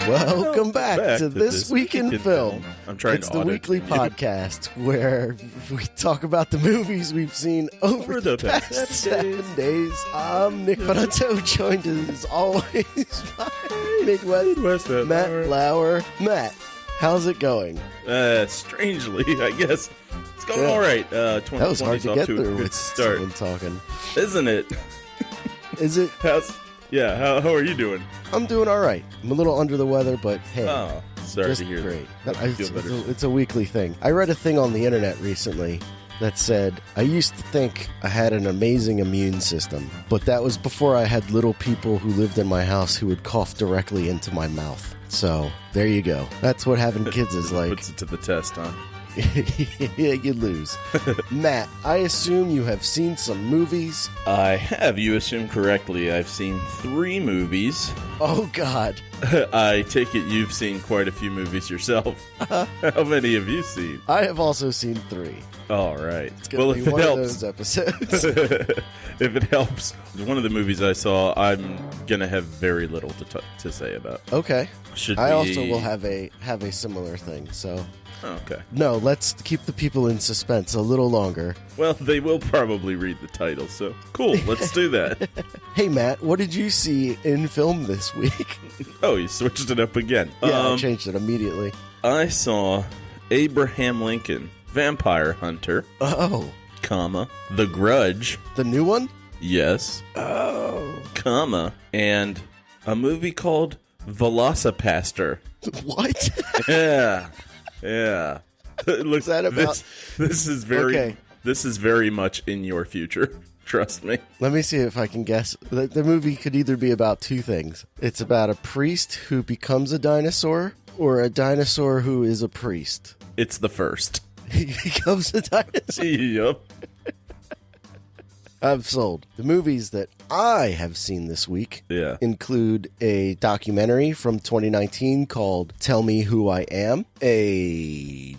Welcome back to This Week in Film. I'm trying it's to the audit weekly podcast where we talk about the movies we've seen over the past 7 days. I'm Nick Bonato, joined as always by Midwest Matt Lauer. Matt, how's it going? Strangely, I guess. It's going all right. That was hard to get through with start. someone talking. Isn't it? Is it? How are you doing? I'm doing all right. I'm a little under the weather, but hey. Oh, sorry just to hear great. that. It's a weekly thing. I read a thing on the internet recently that said, I used to think I had an amazing immune system, but that was before I had little people who lived in my house who would cough directly into my mouth. So, there you go. That's what having kids is like. Puts it to the test, huh? Yeah, you lose. Matt, I assume you have seen some movies. I have. You assume correctly. I've seen 3 movies. Oh, God. I take it you've seen quite a few movies yourself. How many have you seen? I have also seen 3. All right. It's going to be one of those episodes. If it helps, one of the movies I saw, I'm going to have very little to say about. Okay. I also will have a similar thing, so... Okay. No, let's keep the people in suspense a little longer. Well, they will probably read the title, so cool, let's do that. Hey, Matt, what did you see in film this week? Oh, you switched it up again. Yeah, I changed it immediately. I saw Abraham Lincoln, Vampire Hunter, The Grudge. The new one? Yes. And a movie called VelociPastor. What? Yeah. Looks that about this is very okay. This is very much in your future. Trust me. Let me see if I can guess. The movie could either be about 2 things. It's about a priest who becomes a dinosaur or a dinosaur who is a priest. It's the first. He becomes a dinosaur. Yep. I've sold. The movies that I have seen this week include a documentary from 2019 called TellMeWhoIAm,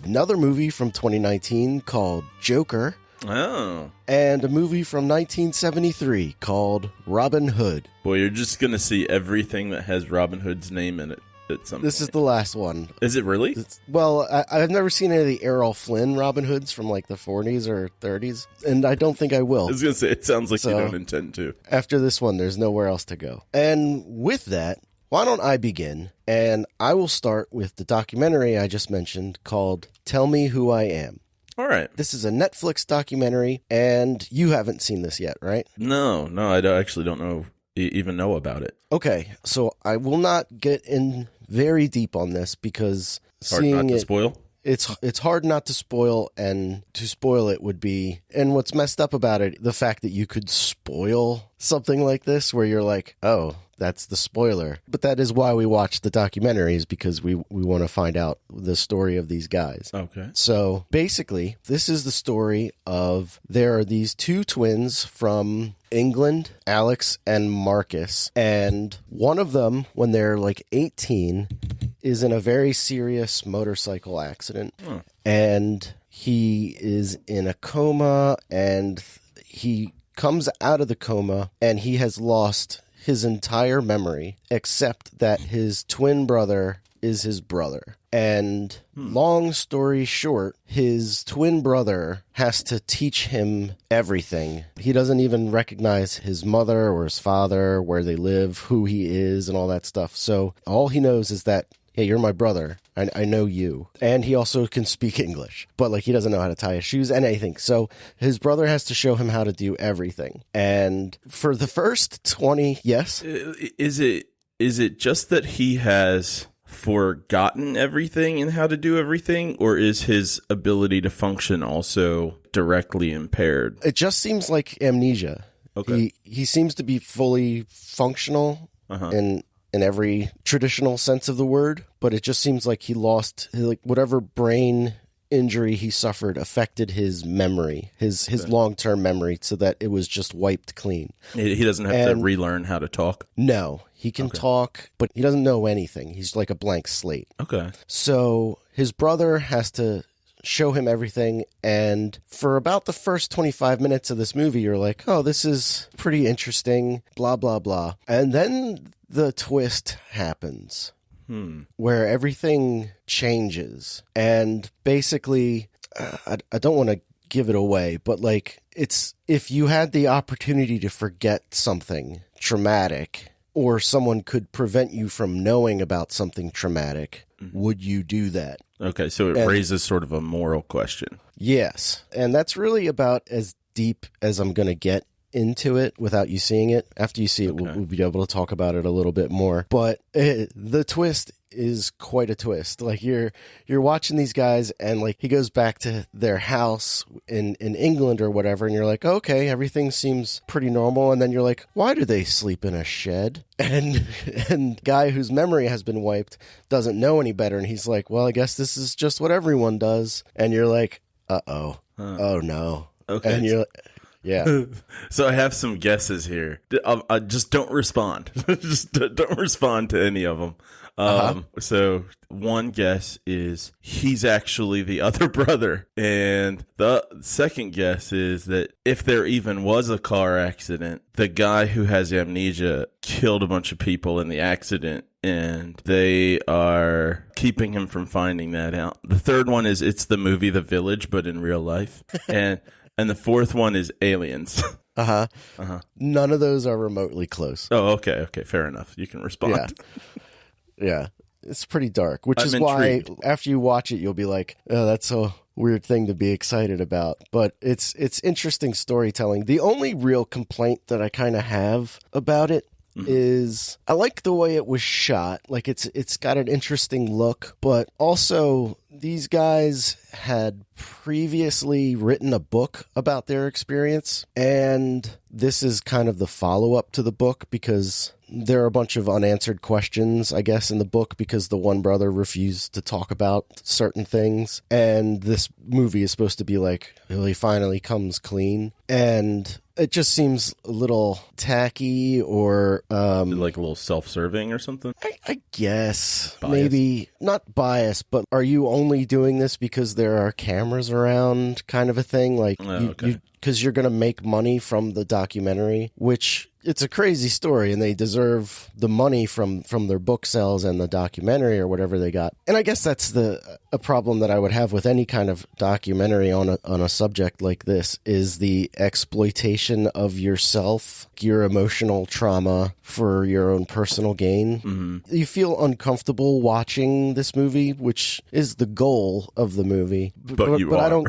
another movie from 2019 called Joker, and a movie from 1973 called Robin Hood. Boy, you're just going to see everything that has Robin Hood's name in it. This is the last one. Is it really? I've never seen any of the Errol Flynn Robin Hoods from like the 40s or 30s, and I don't think I will. I was going to say, it sounds like you don't intend to. After this one, there's nowhere else to go. And with that, why don't I begin? And I will start with the documentary I just mentioned called Tell Me Who I Am. All right. This is a Netflix documentary, and you haven't seen this yet, right? No, I actually don't even know about it. Okay, so I will not get in very deep on this because it's hard not to spoil. It's hard not to spoil, and to spoil it would be, and what's messed up about it, the fact that you could spoil something like this where you're like, oh, that's the spoiler. But that is why we watch the documentaries, because we want to find out the story of these guys. Okay. So basically, this is the story of, there are these 2 twins from England, Alex and Marcus, and one of them, when they're like 18, is in a very serious motorcycle accident, and he is in a coma, and he comes out of the coma, and he has lost his entire memory, except that his twin brother is his brother. And long story short, his twin brother has to teach him everything. He doesn't even recognize his mother or his father, where they live, who he is, and all that stuff. So all he knows is that, hey, you're my brother. I know you. And he also can speak English, but like he doesn't know how to tie his shoes and anything. So his brother has to show him how to do everything. And for the first 20, yes? Is it just that he has forgotten everything and how to do everything, or is his ability to function also directly impaired? It just seems like amnesia. Okay. He seems to be fully functional in every traditional sense of the word, but it just seems like he lost, like, whatever brain injury he suffered affected his memory, his long-term memory, so that it was just wiped clean. He doesn't have to relearn how to talk? No. He can talk, but he doesn't know anything. He's like a blank slate. Okay. So his brother has to show him everything, and for about the first 25 minutes of this movie, you're like, oh, this is pretty interesting, blah, blah, blah. And then the twist happens. where everything changes. And basically, I don't want to give it away, but like, it's if you had the opportunity to forget something traumatic, or someone could prevent you from knowing about something traumatic, would you do that? Okay, so it raises sort of a moral question. Yes, and that's really about as deep as I'm going to get into it without you seeing it. After you see it, we'll be able to talk about it a little bit more. But the twist is quite a twist. Like you're watching these guys, and like he goes back to their house in England or whatever, and you're like, okay, everything seems pretty normal. And then you're like, why do they sleep in a shed? And guy whose memory has been wiped doesn't know any better, and he's like, well, I guess this is just what everyone does. And you're like, oh no. Okay. And you're like, yeah. So I have some guesses here. I just don't respond. Just don't respond to any of them. So one guess is he's actually the other brother. And the second guess is that if there even was a car accident, the guy who has amnesia killed a bunch of people in the accident, and they are keeping him from finding that out. The third one is it's the movie The Village, but in real life. And the fourth one is aliens. None of those are remotely close. Oh, okay. Fair enough. You can respond. Yeah. It's pretty dark, which I'm is intrigued. why after you watch it, you'll be like, oh, that's a weird thing to be excited about. But it's interesting storytelling. The only real complaint that I kind of have about it is I like the way it was shot. Like it's got an interesting look, but also these guys had previously written a book about their experience, and this is kind of the follow-up to the book because there are a bunch of unanswered questions, I guess, in the book because the one brother refused to talk about certain things, and this movie is supposed to be like, well, he finally comes clean, and it just seems a little tacky or like a little self-serving or something. I guess biased. Maybe not biased, but are you only doing this because there are cameras around, kind of a thing? Like, because you're going to make money from the documentary, which it's a crazy story, and they deserve the money from their book sales and the documentary or whatever they got. And I guess that's a problem that I would have with any kind of documentary on a subject like this is the exploitation of yourself, your emotional trauma for your own personal gain. Mm-hmm. You feel uncomfortable watching this movie, which is the goal of the movie. But I don't.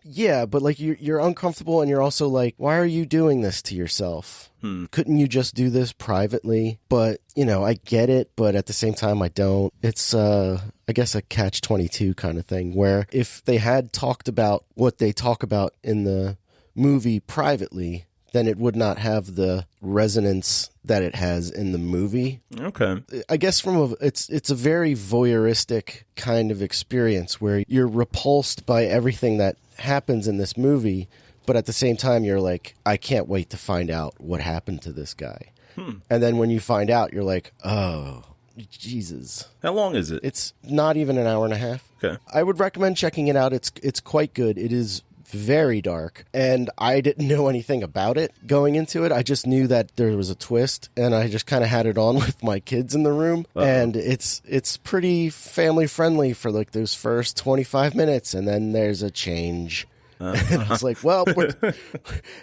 Yeah, but like you're uncomfortable, and you're also like, why are you doing this to yourself? Couldn't you just do this privately? But, I get it, but at the same time, I don't. It's, I guess, a catch-22 kind of thing, where if they had talked about what they talk about in the movie privately, then it would not have the resonance that it has in the movie. Okay. I guess it's a very voyeuristic kind of experience where you're repulsed by everything that happens in this movie, but at the same time, you're like, I can't wait to find out what happened to this guy. And then when you find out, you're like, oh, Jesus. How long is it? It's not even an hour and a half. Okay. I would recommend checking it out. It's quite good. It is very dark, and I didn't know anything about it going into it. I just knew that there was a twist, and I just kind of had it on with my kids in the room. And it's pretty family friendly for like those first 25 minutes, and then there's a change. And I was like, well,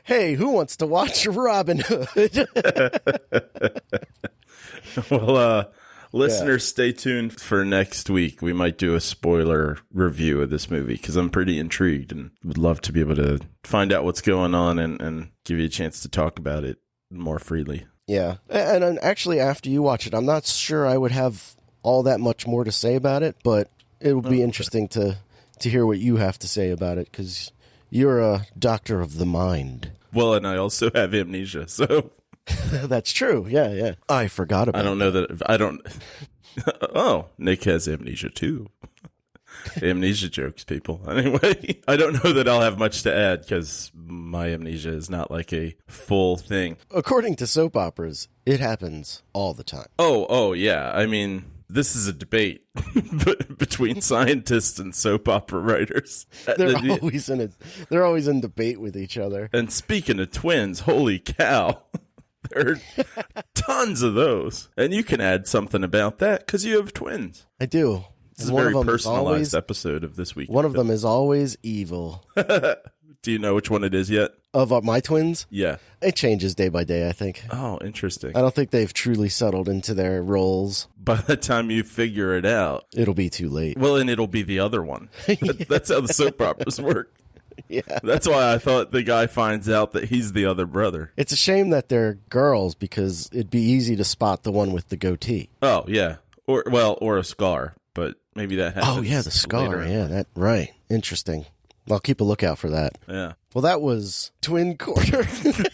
hey, who wants to watch Robin Hood? Well, listeners, stay tuned for next week. We might do a spoiler review of this movie because I'm pretty intrigued and would love to be able to find out what's going on and give you a chance to talk about it more freely. Yeah. And actually, after you watch it, I'm not sure I would have all that much more to say about it, but it would be interesting to hear what you have to say about it because you're a doctor of the mind. Well, and I also have amnesia, so... That's true. Yeah. I forgot about Oh, Nick has amnesia too. Amnesia jokes, people. Anyway, I don't know that I'll have much to add because my amnesia is not like a full thing. According to soap operas, it happens all the time. Oh, yeah. I mean, this is a debate between scientists and soap opera writers. They're always in debate with each other. And speaking of twins, holy cow. There are tons of those. And you can add something about that because you have twins. I do. This is a very personalized episode of This Week. One of them is always evil. Do you know which one it is yet? Of my twins? Yeah. It changes day by day, I think. Oh, interesting. I don't think they've truly settled into their roles. By the time you figure it out, it'll be too late. Well, and it'll be the other one. That's how the soap operas work. Yeah. That's why I thought the guy finds out that he's the other brother. It's a shame that they're girls because it'd be easy to spot the one with the goatee. Oh, yeah. Or a scar, but maybe that happens. Oh, yeah, the scar. Later. Yeah, right. Interesting. I'll keep a lookout for that. Yeah. Well, that was Twin Corner.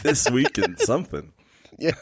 This week in something. Yeah.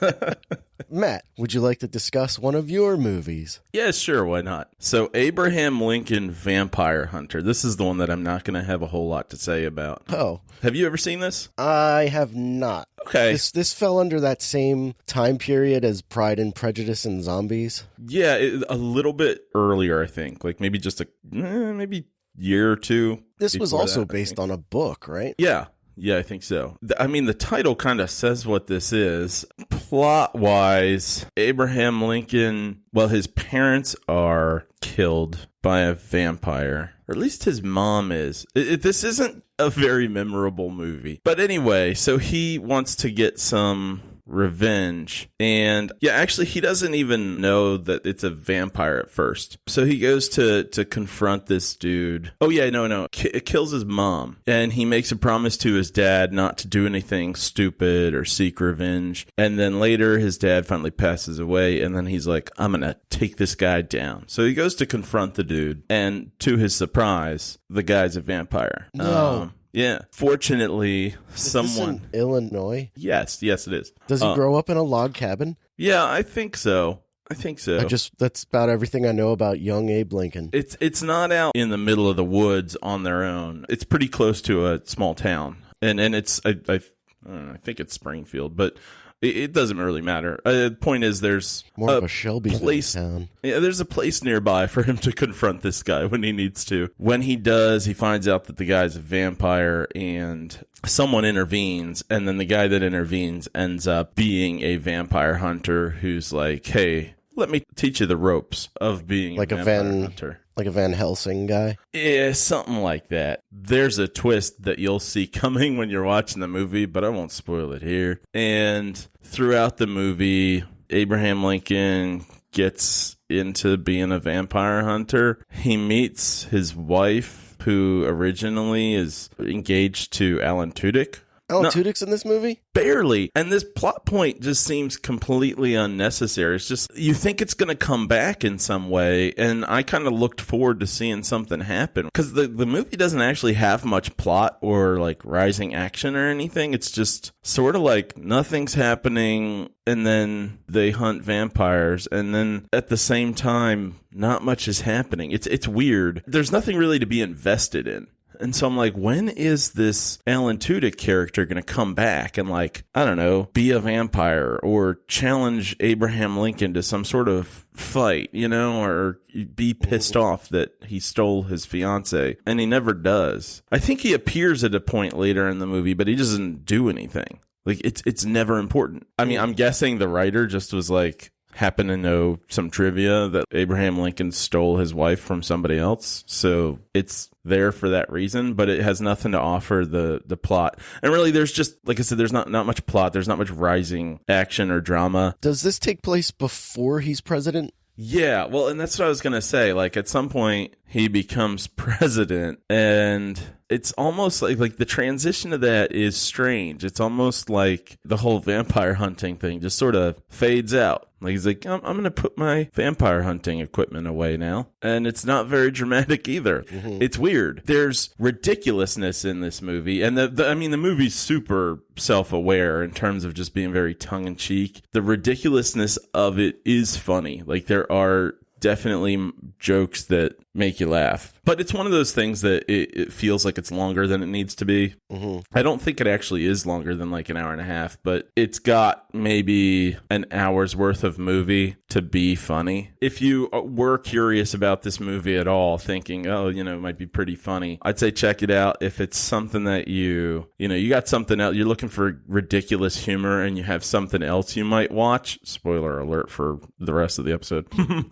Matt, would you like to discuss one of your movies? Yeah, sure. Why not? So, Abraham Lincoln Vampire Hunter. This is the one that I'm not going to have a whole lot to say about. Oh. Have you ever seen this? I have not. Okay. This fell under that same time period as Pride and Prejudice and Zombies? Yeah, a little bit earlier, I think. Like maybe just maybe year or two. This was also based on a book, right? Yeah. Yeah, I think so. I mean, the title kind of says what this is. Plot-wise, Abraham Lincoln, well, his parents are killed by a vampire. Or at least his mom is. This isn't a very memorable movie. But anyway, so he wants to get some revenge. And yeah, actually, he doesn't even know that it's a vampire at first. So he goes to confront this dude. Oh yeah, no. It kills his mom. And he makes a promise to his dad not to do anything stupid or seek revenge. And then later his dad finally passes away. And then he's like, I'm going to take this guy down. So he goes to confront the dude. And to his surprise, the guy's a vampire. No. Yeah. Fortunately, someone. Is this in Illinois? Yes, it is. Does he grow up in a log cabin? Yeah, I think so. That's about everything I know about young Abe Lincoln. It's not out in the middle of the woods on their own. It's pretty close to a small town. And it's I don't know, I think it's Springfield, but it doesn't really matter. The point is, there's more of a Shelby place. Town. Yeah, there's a place nearby for him to confront this guy when he needs to. When he does, he finds out that the guy's a vampire, and someone intervenes, and then the guy that intervenes ends up being a vampire hunter who's like, "Hey, let me teach you the ropes of being like a vampire hunter." Like a Van Helsing guy? Yeah, something like that. There's a twist that you'll see coming when you're watching the movie, but I won't spoil it here. And throughout the movie, Abraham Lincoln gets into being a vampire hunter. He meets his wife, who originally is engaged to Alan Tudyk. Alan Tudyk's in this movie? Barely. And this plot point just seems completely unnecessary. It's just, you think it's going to come back in some way, and I kind of looked forward to seeing something happen. Because the movie doesn't actually have much plot or, like, rising action or anything. It's just sort of like nothing's happening, and then they hunt vampires, and then at the same time, not much is happening. It's weird. There's nothing really to be invested in. And so I'm like, when is this Alan Tudyk character going to come back and, like, I don't know, be a vampire or challenge Abraham Lincoln to some sort of fight, you know, or be pissed off that he stole his fiance? And he never does. I think he appears at a point later in the movie, but he doesn't do anything. Like, it's never important. I mean, I'm guessing the writer just was like, happen to know some trivia that Abraham Lincoln stole his wife from somebody else. So it's there for that reason, but it has nothing to offer the plot. And really, there's just, like I said, there's not much plot. There's not much rising action or drama. Does this take place before he's president? Yeah, well, and that's what I was going to say. Like, at some point, he becomes president, and it's almost like the transition to that is strange. It's almost like the whole vampire hunting thing just sort of fades out. Like, he's like, I'm going to put my vampire hunting equipment away now. And it's not very dramatic either. Mm-hmm. It's weird. There's ridiculousness in this movie. And the movie's super self-aware in terms of just being very tongue-in-cheek. The ridiculousness of it is funny. Like, there are definitely jokes that make you laugh. But it's one of those things that it feels like it's longer than it needs to be. Mm-hmm. I don't think it actually is longer than like an hour and a half, but it's got maybe an hour's worth of movie to be funny. If you were curious about this movie at all, thinking, oh, it might be pretty funny, I'd say check it out. If it's something that you got something else, you're looking for ridiculous humor and you have something else you might watch, spoiler alert for the rest of the episode,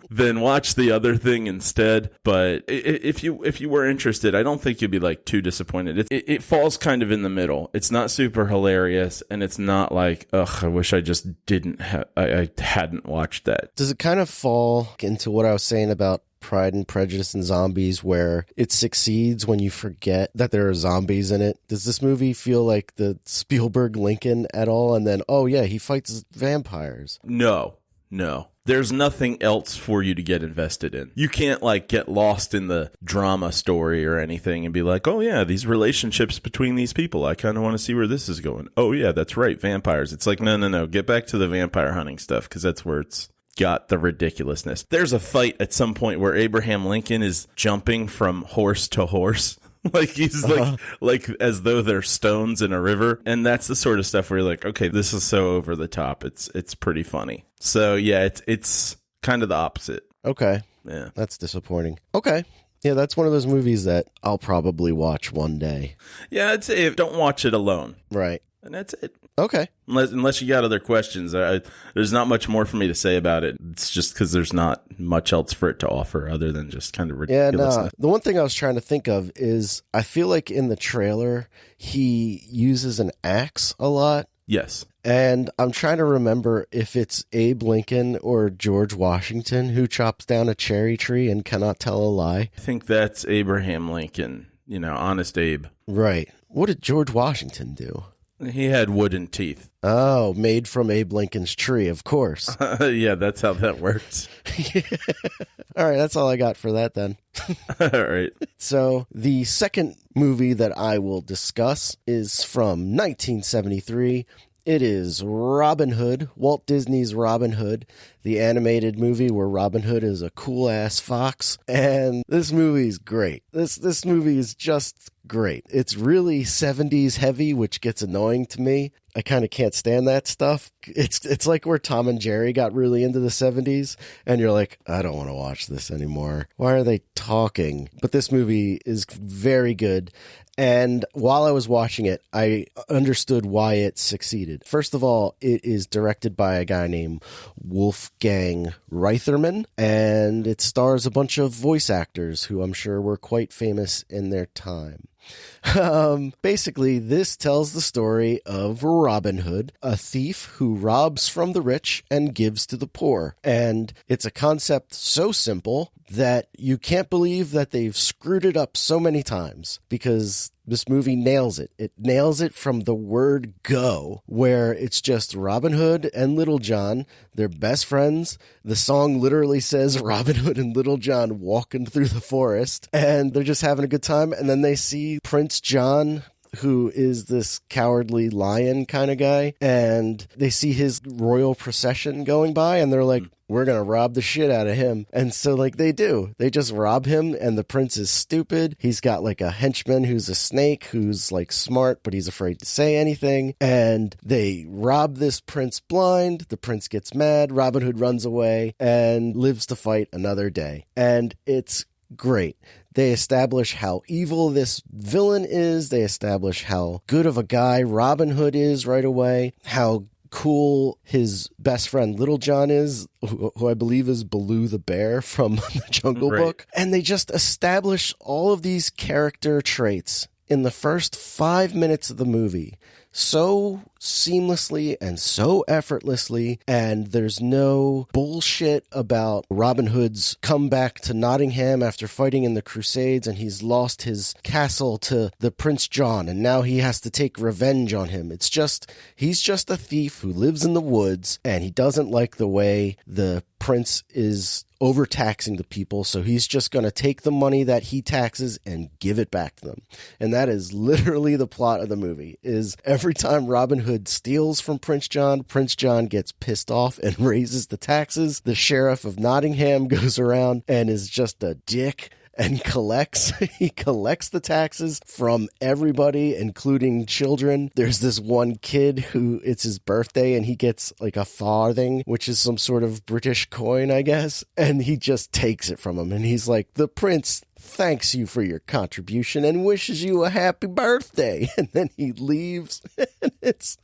then watch the other thing instead. But if you were interested, I don't think you'd be like too disappointed. It falls kind of in the middle. It's not super hilarious, and it's not like, ugh, I wish I just I hadn't watched that. Does it kind of fall into what I was saying about Pride and Prejudice and zombies, where it succeeds when you forget that there are zombies in it? Does this movie feel like the Spielberg Lincoln at all? And then, oh yeah, he fights vampires. No. There's nothing else for you to get invested in. You can't like get lost in the drama story or anything and be like, oh yeah, these relationships between these people, I kind of want to see where this is going. Oh yeah, that's right, vampires. It's like, no. Get back to the vampire hunting stuff, because that's where it's got the ridiculousness. There's a fight at some point where Abraham Lincoln is jumping from horse to horse. Like he's like as though they're stones in a river. And that's the sort of stuff where you're like, okay, this is so over the top. It's pretty funny. So yeah, it's kind of the opposite. Okay. Yeah. That's disappointing. Okay. Yeah, that's one of those movies that I'll probably watch one day. Yeah, I'd say don't watch it alone. Right. And that's it. Okay. Unless you got other questions. There's not much more for me to say about it. It's just because there's not much else for it to offer other than just kind of ridiculous. Yeah, no. The one thing I was trying to think of is I feel like in the trailer, he uses an axe a lot. Yes. And I'm trying to remember if it's Abe Lincoln or George Washington who chops down a cherry tree and cannot tell a lie. I think that's Abraham Lincoln, Honest Abe. Right. What did George Washington do? He had wooden teeth. Oh, made from Abe Lincoln's tree, of course. Yeah, that's how that works. All right, that's all I got for that then. All right. So the second movie that I will discuss is from 1973. It is Robin Hood, Walt Disney's Robin Hood, the animated movie where Robin Hood is a cool-ass fox. And this movie's great. This movie is just great. It's really 70s heavy, which gets annoying to me. I kind of can't stand that stuff. It's like where Tom and Jerry got really into the 70s, and you're like, I don't want to watch this anymore. Why are they talking? But this movie is very good. And while I was watching it, I understood why it succeeded. First of all, it is directed by a guy named Wolfgang Reitherman, and it stars a bunch of voice actors who I'm sure were quite famous in their time. Basically, this tells the story of Robin Hood, a thief who robs from the rich and gives to the poor. And it's a concept so simple that you can't believe that they've screwed it up so many times, because this movie nails it. It nails it from the word go, where it's just Robin Hood and Little John. They're best friends. The song literally says Robin Hood and Little John walking through the forest, and they're just having a good time. And then they see Prince John, who is this cowardly lion kind of guy, and they see his royal procession going by, and they're like, we're going to rob the shit out of him. And so, like, they do. They just rob him, and the prince is stupid. He's got, like, a henchman who's a snake, who's, like, smart, but he's afraid to say anything. And they rob this prince blind. The prince gets mad. Robin Hood runs away and lives to fight another day. And it's great. They establish how evil this villain is. They establish how good of a guy Robin Hood is right away. How cool his best friend Little John is, who I believe is Baloo the bear from the Jungle Book. And they just establish all of these character traits in the first 5 minutes of the movie so seamlessly and so effortlessly, and there's no bullshit about Robin Hood's comeback to Nottingham after fighting in the Crusades, and he's lost his castle to the Prince John, and now he has to take revenge on him. It's just, he's just a thief who lives in the woods, and he doesn't like the way the prince is overtaxing the people, so he's just going to take the money that he taxes and give it back to them. And that is literally the plot of the movie, is every time Robin Hood steals from Prince John gets pissed off and raises the taxes. The sheriff of Nottingham goes around and is just a dick, and he collects the taxes from everybody, including children. There's this one kid who it's his birthday and he gets like a farthing, which is some sort of British coin, I guess. And he just takes it from him. And he's like, the prince thanks you for your contribution and wishes you a happy birthday. And then he leaves. And it's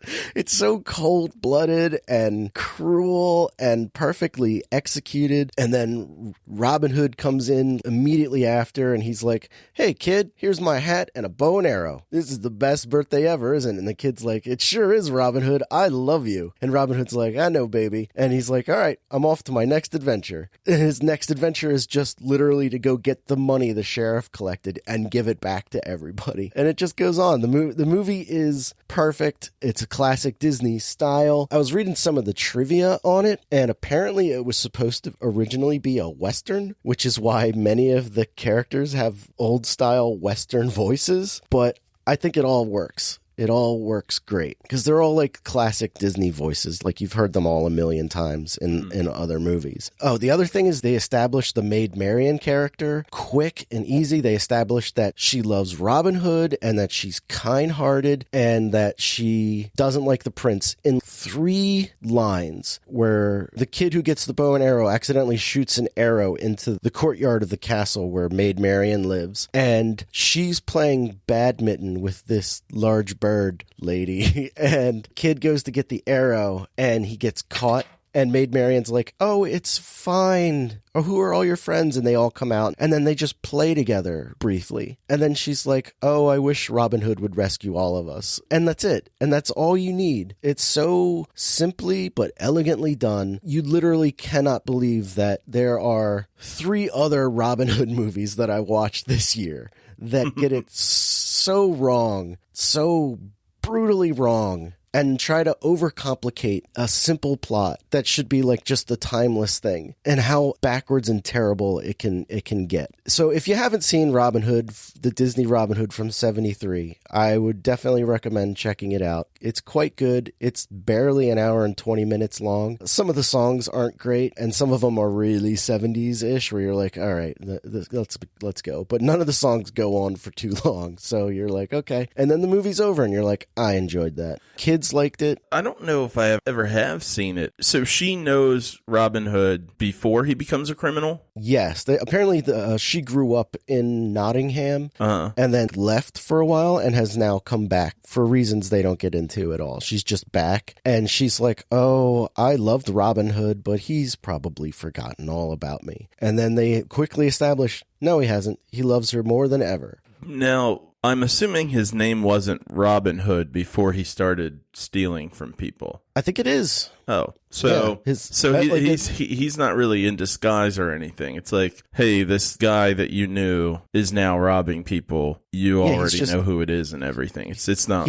so cold-blooded and cruel and perfectly executed. And then Robin Hood comes in immediately after and he's like, hey kid, here's my hat and a bow and arrow. This is the best birthday ever, isn't it? And the kid's like, it sure is, Robin Hood. I love you. And Robin Hood's like, I know, baby. And he's like, all right, I'm off to my next adventure. And his next adventure is just literally to go get the money the sheriff collected and give it back to everybody. And it just goes on. The movie is perfect. It's a classic Disney style. I was reading some of the trivia on it, and apparently it was supposed to originally be a Western, which is why many of the characters have old style Western voices, but I think it all works. It all works great because they're all like classic Disney voices. Like you've heard them all a million times in other movies. Oh, the other thing is they established the Maid Marian character quick and easy. They established that she loves Robin Hood and that she's kind-hearted and that she doesn't like the prince in 3 lines where the kid who gets the bow and arrow accidentally shoots an arrow into the courtyard of the castle where Maid Marian lives. And she's playing badminton with this large bird lady and kid goes to get the arrow and he gets caught and Maid Marian's like, oh, it's fine. Or who are all your friends? And they all come out and then they just play together briefly. And then she's like, oh, I wish Robin Hood would rescue all of us. And that's it. And that's all you need. It's so simply but elegantly done. You literally cannot believe that there are 3 other Robin Hood movies that I watched this year that get it so wrong, so brutally wrong, and try to overcomplicate a simple plot that should be like just a timeless thing, and how backwards and terrible it can get. So if you haven't seen Robin Hood, the Disney Robin Hood from 73, I would definitely recommend checking it out. It's quite good. It's barely an hour and 20 minutes long. Some of the songs aren't great, and some of them are really 70s-ish, where you're like, all right, let's go. But none of the songs go on for too long, so you're like, okay. And then the movie's over, and you're like, I enjoyed that. Kids liked it. I don't know if I ever have seen it. So she knows Robin Hood before he becomes a criminal? Yes. Apparently, she grew up in Nottingham and then left for a while and has now come back for reasons they don't get into at all. She's just back and she's like, oh, I loved Robin Hood, but he's probably forgotten all about me. And then they quickly establish, no, he hasn't. He loves her more than ever. Now, I'm assuming his name wasn't Robin Hood before he started stealing from people. I think it is. Oh, so yeah, he's not really in disguise or anything. It's like, hey, this guy that you knew is now robbing people. You already know who it is and everything. It's not.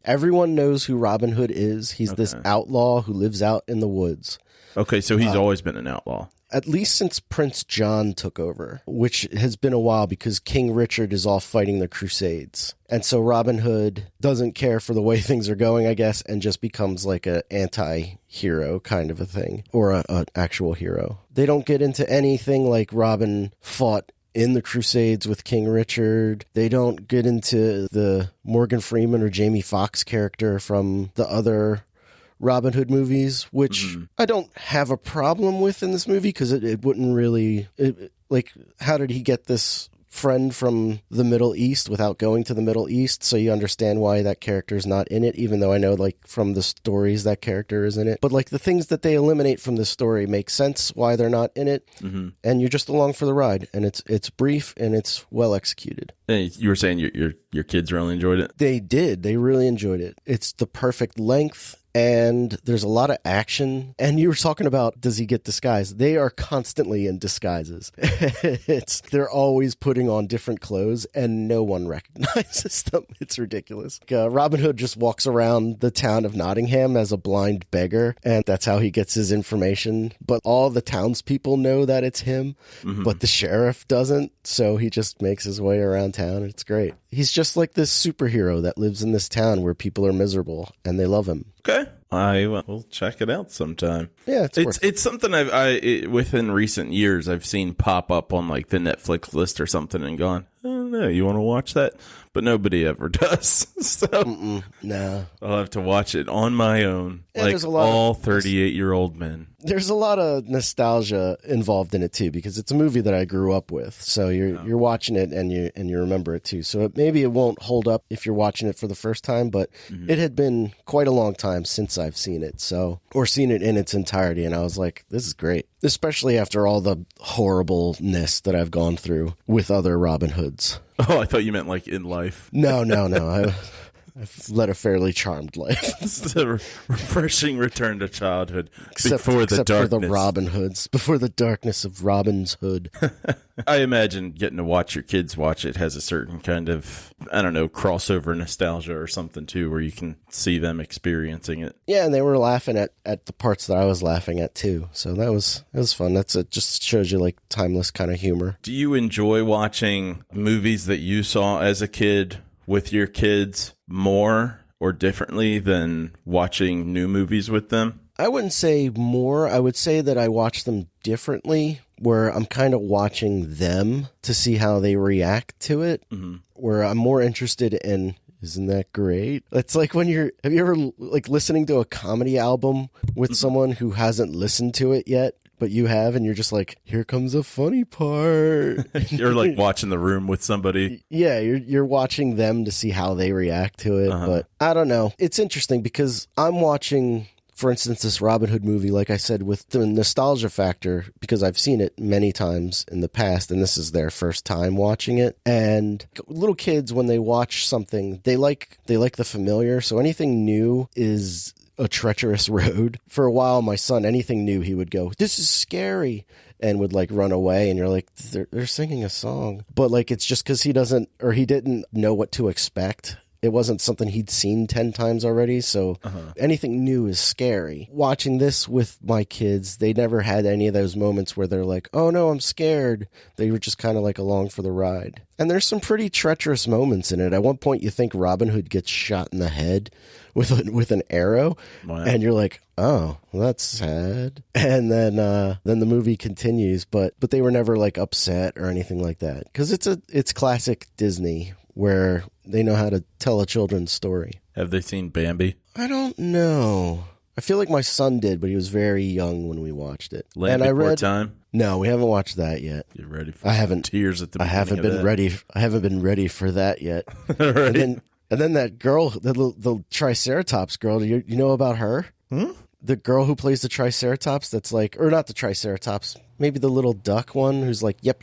Everyone knows who Robin Hood is. He's this outlaw who lives out in the woods. Okay, so he's always been an outlaw. At least since Prince John took over, which has been a while because King Richard is off fighting the Crusades. And so Robin Hood doesn't care for the way things are going, I guess, and just becomes like an anti-hero kind of a thing, or an actual hero. They don't get into anything like Robin fought in the Crusades with King Richard. They don't get into the Morgan Freeman or Jamie Foxx character from the other Robin Hood movies, which I don't have a problem with in this movie because it wouldn't really... like, how did he get this friend from the Middle East without going to the Middle East? So you understand why that character's not in it, even though I know, like, from the stories that character is in it. But, like, the things that they eliminate from the story make sense why they're not in it, and you're just along for the ride. And it's brief and it's well executed. Hey, you were saying your kids really enjoyed it? They did. They really enjoyed it. It's the perfect length. And there's a lot of action. And you were talking about, does he get disguised? They are constantly in disguises. They're always putting on different clothes and no one recognizes them. It's ridiculous. Robin Hood just walks around the town of Nottingham as a blind beggar, and that's how he gets his information. But all the townspeople know that it's him, but the sheriff doesn't. So he just makes his way around town. It's great. He's just like this superhero that lives in this town where people are miserable and they love him. Okay. I will check it out sometime. Yeah, it's something within recent years I've seen pop up on like the Netflix list or something and gone, I don't know, you want to watch that? But nobody ever does. So no. I'll have to watch it on my own, like all 38-year-old men. There's a lot of nostalgia involved in it too, because it's a movie that I grew up with. So you're watching it and you remember it too. So maybe it won't hold up if you're watching it for the first time, but it had been quite a long time since I've seen it, or seen it in its entirety, and I was like, this is great, especially after all the horribleness that I've gone through with other Robin Hoods. Oh, I thought you meant like in life. No. I've led a fairly charmed life. It's a refreshing return to childhood except for the Robin Hoods, before the darkness of Robin's Hood. I imagine getting to watch your kids watch it has a certain kind of, I don't know, crossover nostalgia or something too, where you can see them experiencing it. Yeah, and they were laughing at the parts that I was laughing at too. So it was fun. It just shows you like timeless kind of humor. Do you enjoy watching movies that you saw as a kid with your kids more or differently than watching new movies with them? I wouldn't say more. I would say that I watch them differently, where I'm kind of watching them to see how they react to it, where I'm more interested in, isn't that great? It's like have you ever like listening to a comedy album with someone who hasn't listened to it yet, but you have, and you're just like, here comes a funny part. You're like watching The Room with somebody. Yeah, you're watching them to see how they react to it. But I don't know. It's interesting because I'm watching, for instance, this Robin Hood movie, like I said, with the nostalgia factor, because I've seen it many times in the past, and this is their first time watching it. And little kids, when they watch something, they like the familiar. So anything new is a treacherous road. For a while, my son, anything new, he would go, this is scary, and would like run away, and you're like, they're singing a song. But like, it's just because he didn't know what to expect. It wasn't something he'd seen 10 times already, so anything new is scary. Watching this with my kids, they never had any of those moments where they're like, oh no, I'm scared. They were just kind of like along for the ride. And there's some pretty treacherous moments in it. At one point, you think Robin Hood gets shot in the head with an arrow, and you're like, oh, well, that's sad. And then the movie continues, but they were never like upset or anything like that, because it's classic Disney, where they know how to tell a children's story. Have they seen Bambi? I don't know. I feel like my son did, but he was very young when we watched it. Land Before Time? No, we haven't watched that yet. You ready for tears at the beginning? I haven't been ready for that yet. Right. And then that girl, the Triceratops girl, do you know about her? The girl who plays the Triceratops, that's like, or not the Triceratops, maybe the little duck one who's like, yep.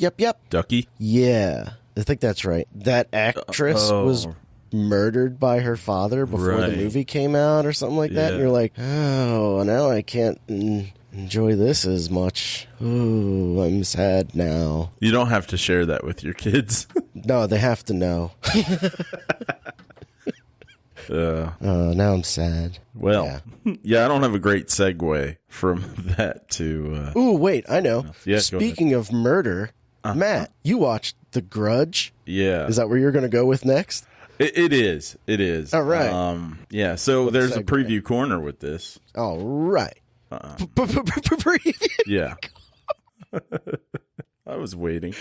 Ducky? Yeah, I think that's right. That actress was murdered by her father before the movie came out or something like that. And you're like, oh, now I can't enjoy this as much. Oh, I'm sad now. You don't have to share that with your kids. No, they have to know. Now I'm sad. Well, yeah, I don't have a great segue from that to... Ooh, wait, I know. Yeah, speaking of murder, Matt, you watched The Grudge? Yeah. Is that where you're going to go with next? It is. All right. Yeah, so there's a preview corner with this. All right. Preview. Yeah. I was waiting.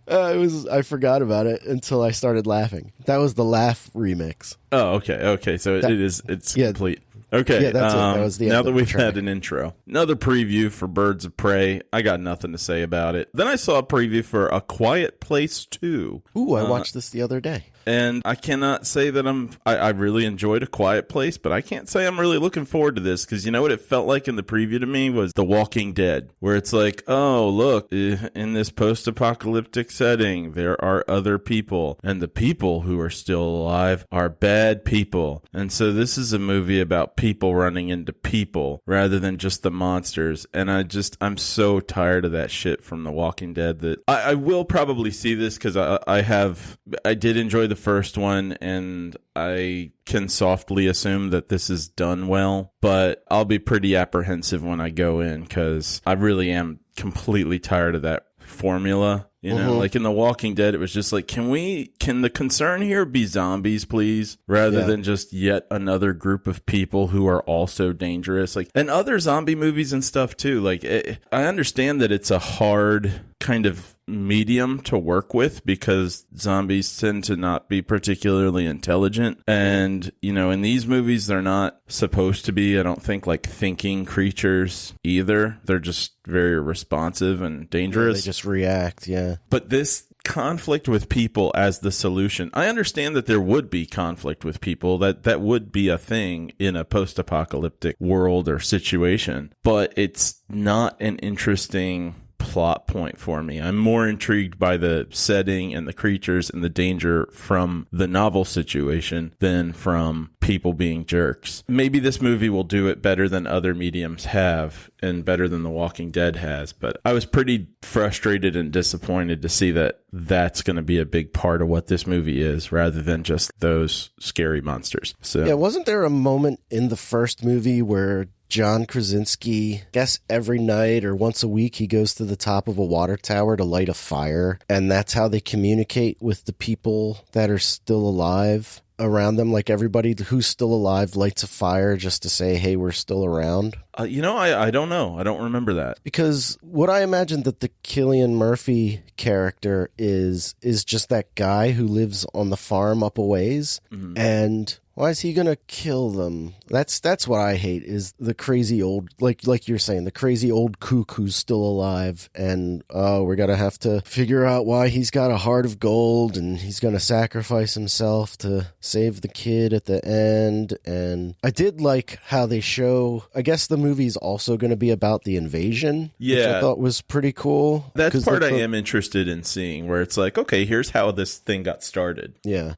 I forgot about it until I started laughing. That was the laugh remix. Oh, okay. So it's complete. Okay. Yeah, that's it. That was the now end that of we've the track. had an intro. Another preview for Birds of Prey. I got nothing to say about it. Then I saw a preview for A Quiet Place 2. Ooh, I watched this the other day. And I cannot say that I really enjoyed A Quiet Place, but I can't say I'm really looking forward to this, because you know what it felt like in the preview to me was The Walking Dead, where it's like, oh, look, in this post-apocalyptic setting, there are other people, and the people who are still alive are bad people. And so this is a movie about people running into people rather than just the monsters. And I'm so tired of that shit from The Walking Dead that I will probably see this, because I did enjoy the first one, and I can softly assume that this is done well, but I'll be pretty apprehensive when I go in, because I really am completely tired of that formula. You know, like in The Walking Dead, it was just like, can the concern here be zombies, please? Rather than just yet another group of people who are also dangerous. Like, and other zombie movies and stuff too. Like, I understand that it's a hard kind of medium to work with because zombies tend to not be particularly intelligent. And, you know, in these movies, they're not supposed to be, I don't think, like thinking creatures either. They're just very responsive and dangerous. They just react, But this conflict with people as the solution. I understand that there would be conflict with people, that would be a thing in a post-apocalyptic world or situation, but it's not an interesting plot point for me. I'm more intrigued by the setting and the creatures and the danger from the novel situation than from people being jerks. Maybe this movie will do it better than other mediums have and better than The Walking Dead has, but I was pretty frustrated and disappointed to see that that's going to be a big part of what this movie is rather than just those scary monsters. So yeah, wasn't there a moment in the first movie where John Krasinski, I guess every night or once a week, he goes to the top of a water tower to light a fire, and that's how they communicate with the people that are still alive around them? Like, everybody who's still alive lights a fire just to say, hey, we're still around? You know, I don't know. I don't remember that. Because what I imagine that the Cillian Murphy character is just that guy who lives on the farm up a ways, and why is he gonna kill them? That's what I hate, is the crazy old, like you're saying, the crazy old kook who's still alive, and we're gonna have to figure out why he's got a heart of gold and he's gonna sacrifice himself to save the kid at the end. And I did like how they show, I guess the movie's also gonna be about the invasion, which I thought was pretty cool. That's part I am interested in seeing, where it's like, okay, here's how this thing got started. Yeah.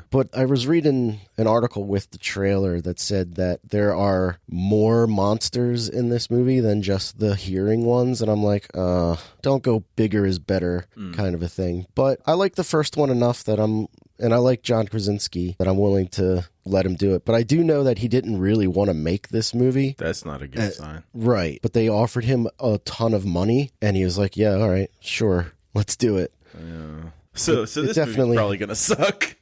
But I was reading an article with the trailer that said that there are more monsters in this movie than just the hearing ones, and I'm like, don't go bigger is better kind of a thing. But I like the first one enough that and I like John Krasinski, that I'm willing to let him do it. But I do know that he didn't really want to make this movie. That's not a good sign. Right. But they offered him a ton of money, and he was like, yeah, all right, sure, let's do it. Yeah. So this movie's probably going to suck.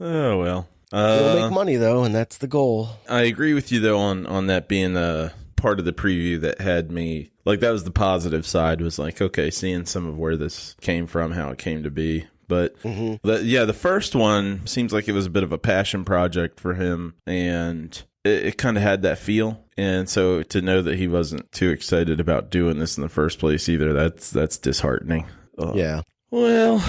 Oh, well. It'll make money, though, and that's the goal. I agree with you, though, on that being the part of the preview that had me, like, that was the positive side, was like, okay, seeing some of where this came from, how it came to be. But the first one seems like it was a bit of a passion project for him, and it kind of had that feel. And so to know that he wasn't too excited about doing this in the first place either, that's disheartening. Yeah. Well,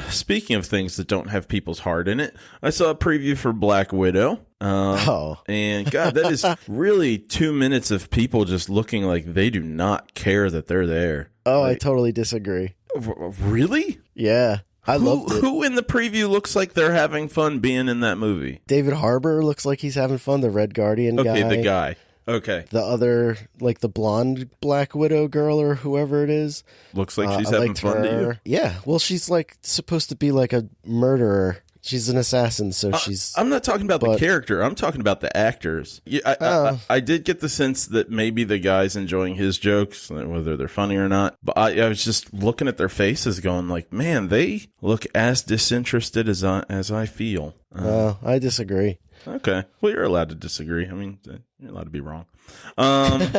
speaking of things that don't have people's heart in it, I saw a preview for Black Widow. And God, that is really 2 minutes of people just looking like they do not care that they're there. Oh, like, I totally disagree. Really? Yeah. I loved it. Who in the preview looks like they're having fun being in that movie? David Harbour looks like he's having fun, the Red Guardian guy. Okay, the guy. Okay. The other, like the blonde Black Widow girl or whoever it is. Looks like she's having fun to you? Yeah. Well, she's like supposed to be like a murderer. She's an assassin, so she's... I'm not talking about the character. I'm talking about the actors. I did get the sense that maybe the guy's enjoying his jokes, whether they're funny or not. But I was just looking at their faces going like, man, they look as disinterested as I feel. I disagree. Okay. Well, you're allowed to disagree. I mean, you're allowed to be wrong. And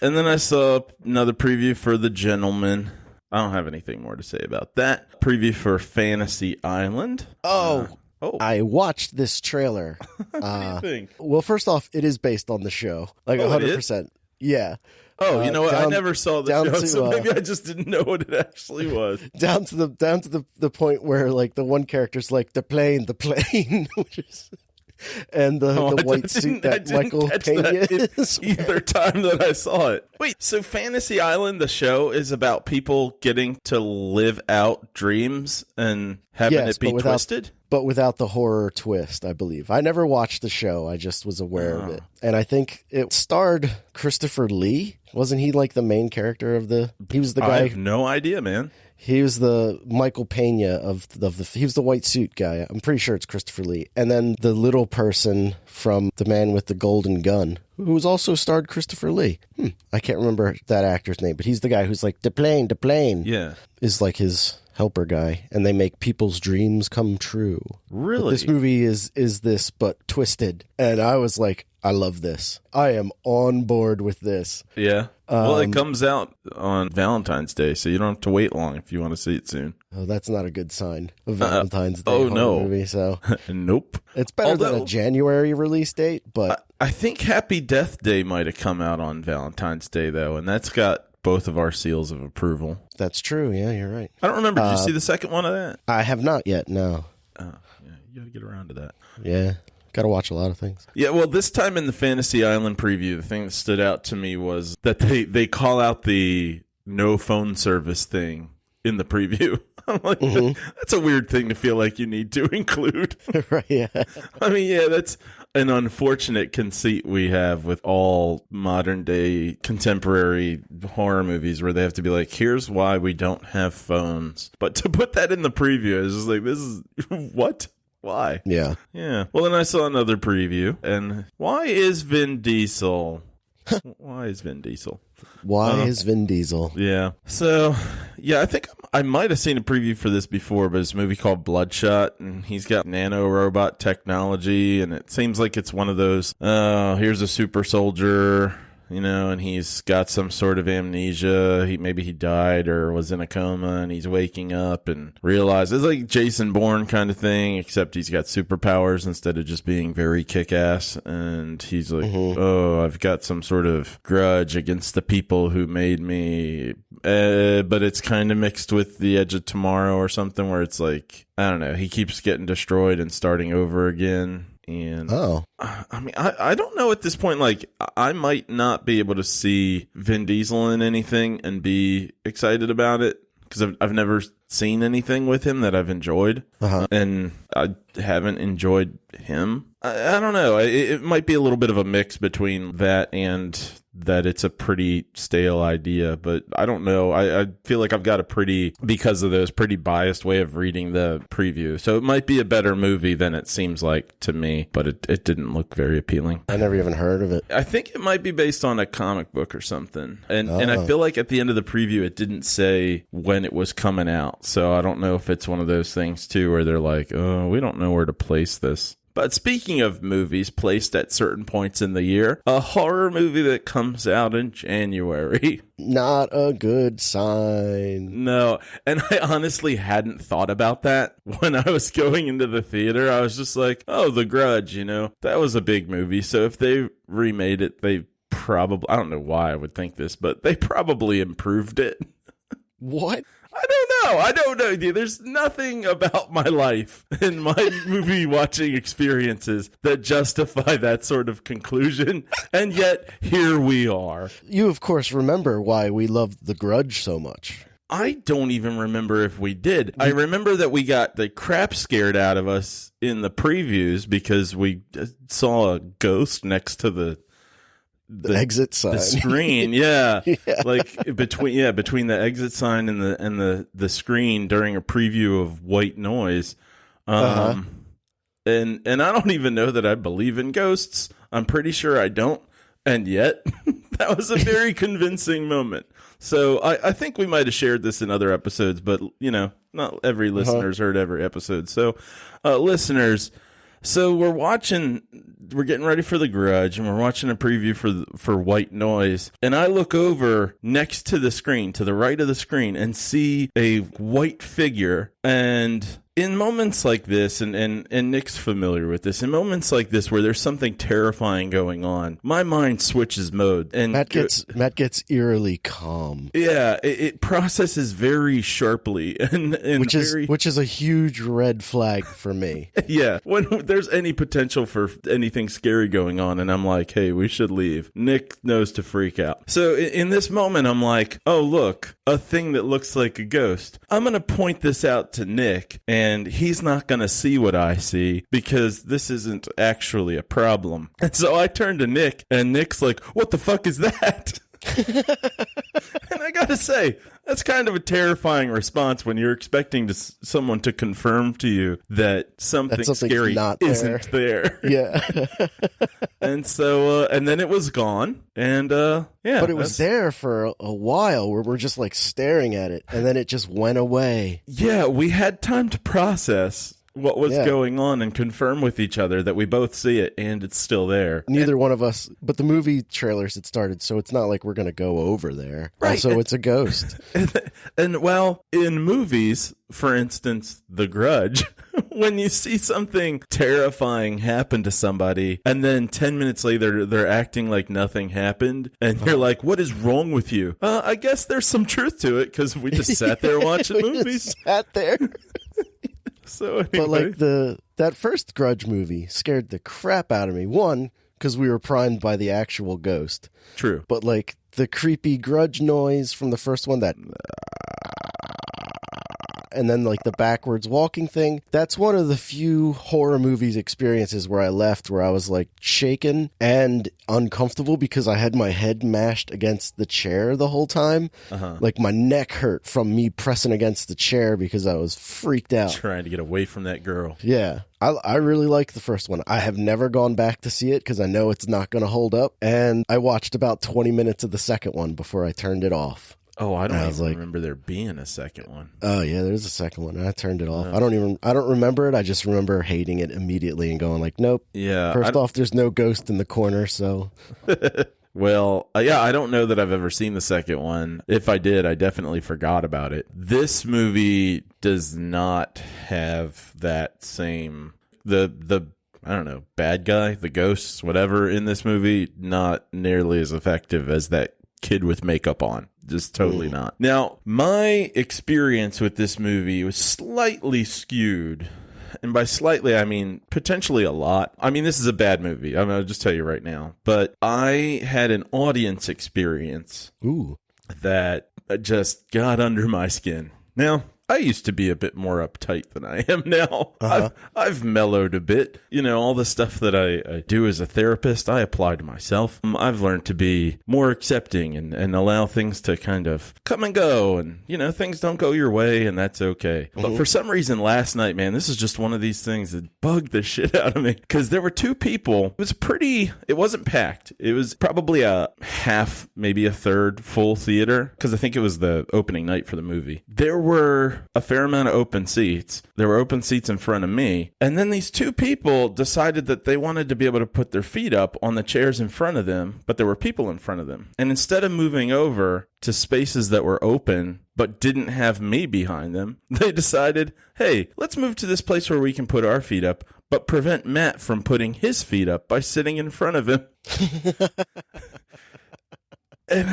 then I saw another preview for The Gentleman. I don't have anything more to say about that. Preview for Fantasy Island. I watched this trailer. What do you think? Well, first off, it is based on the show. Like 100%. Yeah. Oh, you know what? I never saw the show, so maybe I just didn't know what it actually was. Down to the point where like the one character's like the plane, which is... And the white suit that Michael Pena is. Either time that I saw it. Wait, so Fantasy Island, the show, is about people getting to live out dreams and having it be twisted? But without the horror twist, I believe. I never watched the show. I just was aware of it. And I think it starred Christopher Lee. Wasn't he like the main character of the... He was the guy... I have no idea, man. He was the Michael Pena of the. He was the white suit guy. I'm pretty sure it's Christopher Lee. And then the little person from The Man with the Golden Gun, who was also starred Christopher Lee. I can't remember that actor's name, but he's the guy who's like, the plane. Yeah. Is like his helper guy, and they make people's dreams come true. Really? But this movie is this, but twisted. And I was like, I love this. I am on board with this. Yeah. Well, it comes out on Valentine's Day, so you don't have to wait long if you want to see it soon. Oh, that's not a good sign of Valentine's Day horror no. movie. So nope. It's better than a January release date, but I think Happy Death Day might have come out on Valentine's Day, though, and that's got both of our seals of approval. That's true. Yeah, you're right. I don't remember. Did you see the second one of that? I have not yet, no. Oh, yeah. You got to get around to that. Yeah. Got to watch a lot of things. Yeah, well, this time in the Fantasy Island preview, the thing that stood out to me was that they call out the no phone service thing in the preview. I'm like, that's a weird thing to feel like you need to include. Right, yeah. I mean, yeah, that's an unfortunate conceit we have with all modern day contemporary horror movies where they have to be like, here's why we don't have phones. But to put that in the preview is just like, this is what? Why? Yeah. Yeah. Well, then I saw another preview, and why is Vin Diesel? Why is Vin Diesel? Why is Vin Diesel? Yeah. So, yeah, I think I might have seen a preview for this before, but it's a movie called Bloodshot, and he's got nano-robot technology, and it seems like it's one of those, here's a super soldier, you know, and he's got some sort of amnesia. Maybe he died or was in a coma, and he's waking up and realizes, it's like Jason Bourne kind of thing, except he's got superpowers instead of just being very kick-ass. And he's like, oh, I've got some sort of grudge against the people who made me. But it's kind of mixed with The Edge of Tomorrow or something where it's like, I don't know, he keeps getting destroyed and starting over again. And I mean, I don't know at this point, like, I might not be able to see Vin Diesel in anything and be excited about it because I've never seen anything with him that I've enjoyed, and I haven't enjoyed him. I don't know. It might be a little bit of a mix between that and that it's a pretty stale idea, but I don't know. I feel like I've got a pretty biased way of reading the preview. So it might be a better movie than it seems like to me, but it didn't look very appealing. I never even heard of it. I think it might be based on a comic book or something. And I feel like at the end of the preview, it didn't say when it was coming out. So I don't know if it's one of those things too, where they're like, oh, we don't know where to place this. But speaking of movies placed at certain points in the year, a horror movie that comes out in January. Not a good sign. No, and I honestly hadn't thought about that when I was going into the theater. I was just like, oh, The Grudge, you know, that was a big movie. So if they remade it, they probably, I don't know why I would think this, but they probably improved it. What? I don't know, dude. There's nothing about my life and my movie watching experiences that justify that sort of conclusion. And yet, here we are. You, of course, remember why we loved The Grudge so much. I don't even remember if we did. I remember that we got the crap scared out of us in the previews because we saw a ghost next to the exit sign, the screen, yeah. Like between the exit sign and the screen during a preview of White Noise, and I don't even know that I believe in ghosts. I'm pretty sure I don't, and yet that was a very convincing moment. So I think we might have shared this in other episodes, but you know, not every listener's heard every episode. So, listeners. So we're getting ready for The Grudge, and we're watching a preview for White Noise. And I look over next to the screen, to the right of the screen, and see a white figure. And in moments like this, and Nick's familiar with this, in moments like this where there's something terrifying going on, my mind switches mode. And Matt gets eerily calm. Yeah, it processes very sharply, and which is a huge red flag for me. Yeah, when there's any potential for anything scary going on, and I'm like, hey, we should leave. Nick knows to freak out. So in this moment, I'm like, oh, look, a thing that looks like a ghost. I'm going to point this out to Nick, and he's not going to see what I see because this isn't actually a problem. And so I turn to Nick, and Nick's like, what the fuck is that? And I gotta say, That's kind of a terrifying response when you're expecting someone to confirm to you that something scary not isn't there. Yeah. And so, and then it was gone. And yeah. But it was there for a while where we're just like staring at it. And then it just went away. Yeah, we had time to process what was going on and confirm with each other that we both see it and it's still there. Neither one of us, but the movie trailers had started, so it's not like we're going to go over there. Right. Also, it's a ghost. And well, in movies, for instance, The Grudge, when you see something terrifying happen to somebody and then 10 minutes later they're acting like nothing happened and you're like, what is wrong with you? I guess there's some truth to it because we just sat there watching movies. Just sat there. So anyway. But like that first Grudge movie scared the crap out of me. One, because we were primed by the actual ghost. True. But like the creepy Grudge noise from the first one, that, and then like the backwards walking thing. That's one of the few horror movies experiences where I left where I was like shaken and uncomfortable because I had my head mashed against the chair the whole time. Like my neck hurt from me pressing against the chair because I was freaked out. Trying to get away from that girl. Yeah. I really like the first one. I have never gone back to see it because I know it's not going to hold up. And I watched about 20 minutes of the second one before I turned it off. Oh, I don't even remember there being a second one. Oh yeah, there's a second one. I turned it off. I don't remember it. I just remember hating it immediately and going like, nope. Yeah. First off, there's no ghost in the corner, so. Well, yeah, I don't know that I've ever seen the second one. If I did, I definitely forgot about it. This movie does not have that same the I don't know, bad guy, the ghosts, whatever in this movie, not nearly as effective as that kid with makeup on. Just totally not. Now, my experience with this movie was slightly skewed. And by slightly, I mean potentially a lot. I mean, this is a bad movie. I'm going to just tell you right now. But I had an audience experience that just got under my skin. Now, I used to be a bit more uptight than I am now. I've mellowed a bit. You know, all the stuff that I do as a therapist, I apply to myself. I've learned to be more accepting and allow things to kind of come and go. And, you know, things don't go your way, and that's okay. But for some reason last night, man, this is just one of these things that bugged the shit out of me. Because there were two people. It wasn't packed. It was probably a half, maybe a third full theater. Because I think it was the opening night for the movie. There were a fair amount of open seats. There were open seats in front of me. And then these two people decided that they wanted to be able to put their feet up on the chairs in front of them, but there were people in front of them. And instead of moving over to spaces that were open but didn't have me behind them, they decided, hey, let's move to this place where we can put our feet up, but prevent Matt from putting his feet up by sitting in front of him. And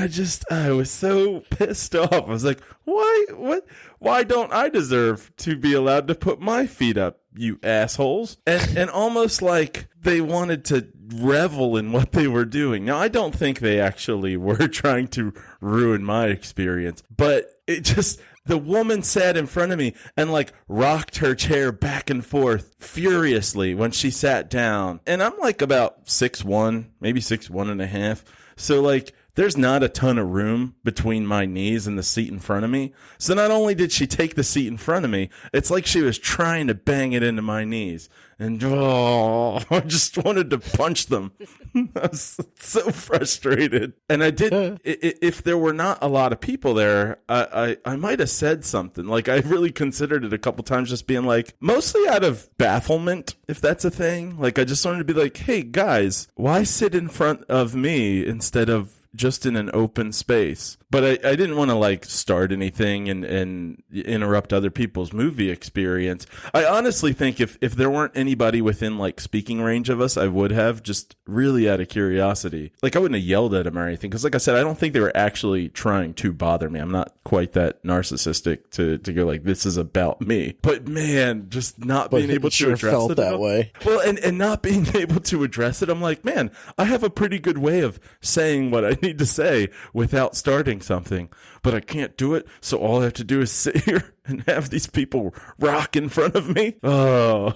I was so pissed off. I was like, why don't I deserve to be allowed to put my feet up, you assholes? And almost like they wanted to revel in what they were doing. Now, I don't think they actually were trying to ruin my experience, but the woman sat in front of me and like rocked her chair back and forth furiously when she sat down. And I'm like about 6'1", maybe 6'1.5". So like, there's not a ton of room between my knees and the seat in front of me. So not only did she take the seat in front of me, it's like she was trying to bang it into my knees. And I just wanted to punch them. I was so frustrated. And I did, if there were not a lot of people there, I might have said something. Like, I really considered it a couple times, just being like, mostly out of bafflement, if that's a thing. Like, I just wanted to be like, hey, guys, why sit in front of me instead of just in an open space? But I didn't want to like start anything and interrupt other people's movie experience. I honestly think if there weren't anybody within like speaking range of us, I would have, just really out of curiosity. Like, I wouldn't have yelled at them or anything, because like I said, I don't think they were actually trying to bother me. I'm not quite that narcissistic to go like, this is about me. But man, just not being able to address felt it that way. Well, and not being able to address it, I'm like, man, I have a pretty good way of saying what I need to say without starting something, but I can't do it. So all I have to do is sit here and have these people rock in front of me. Oh,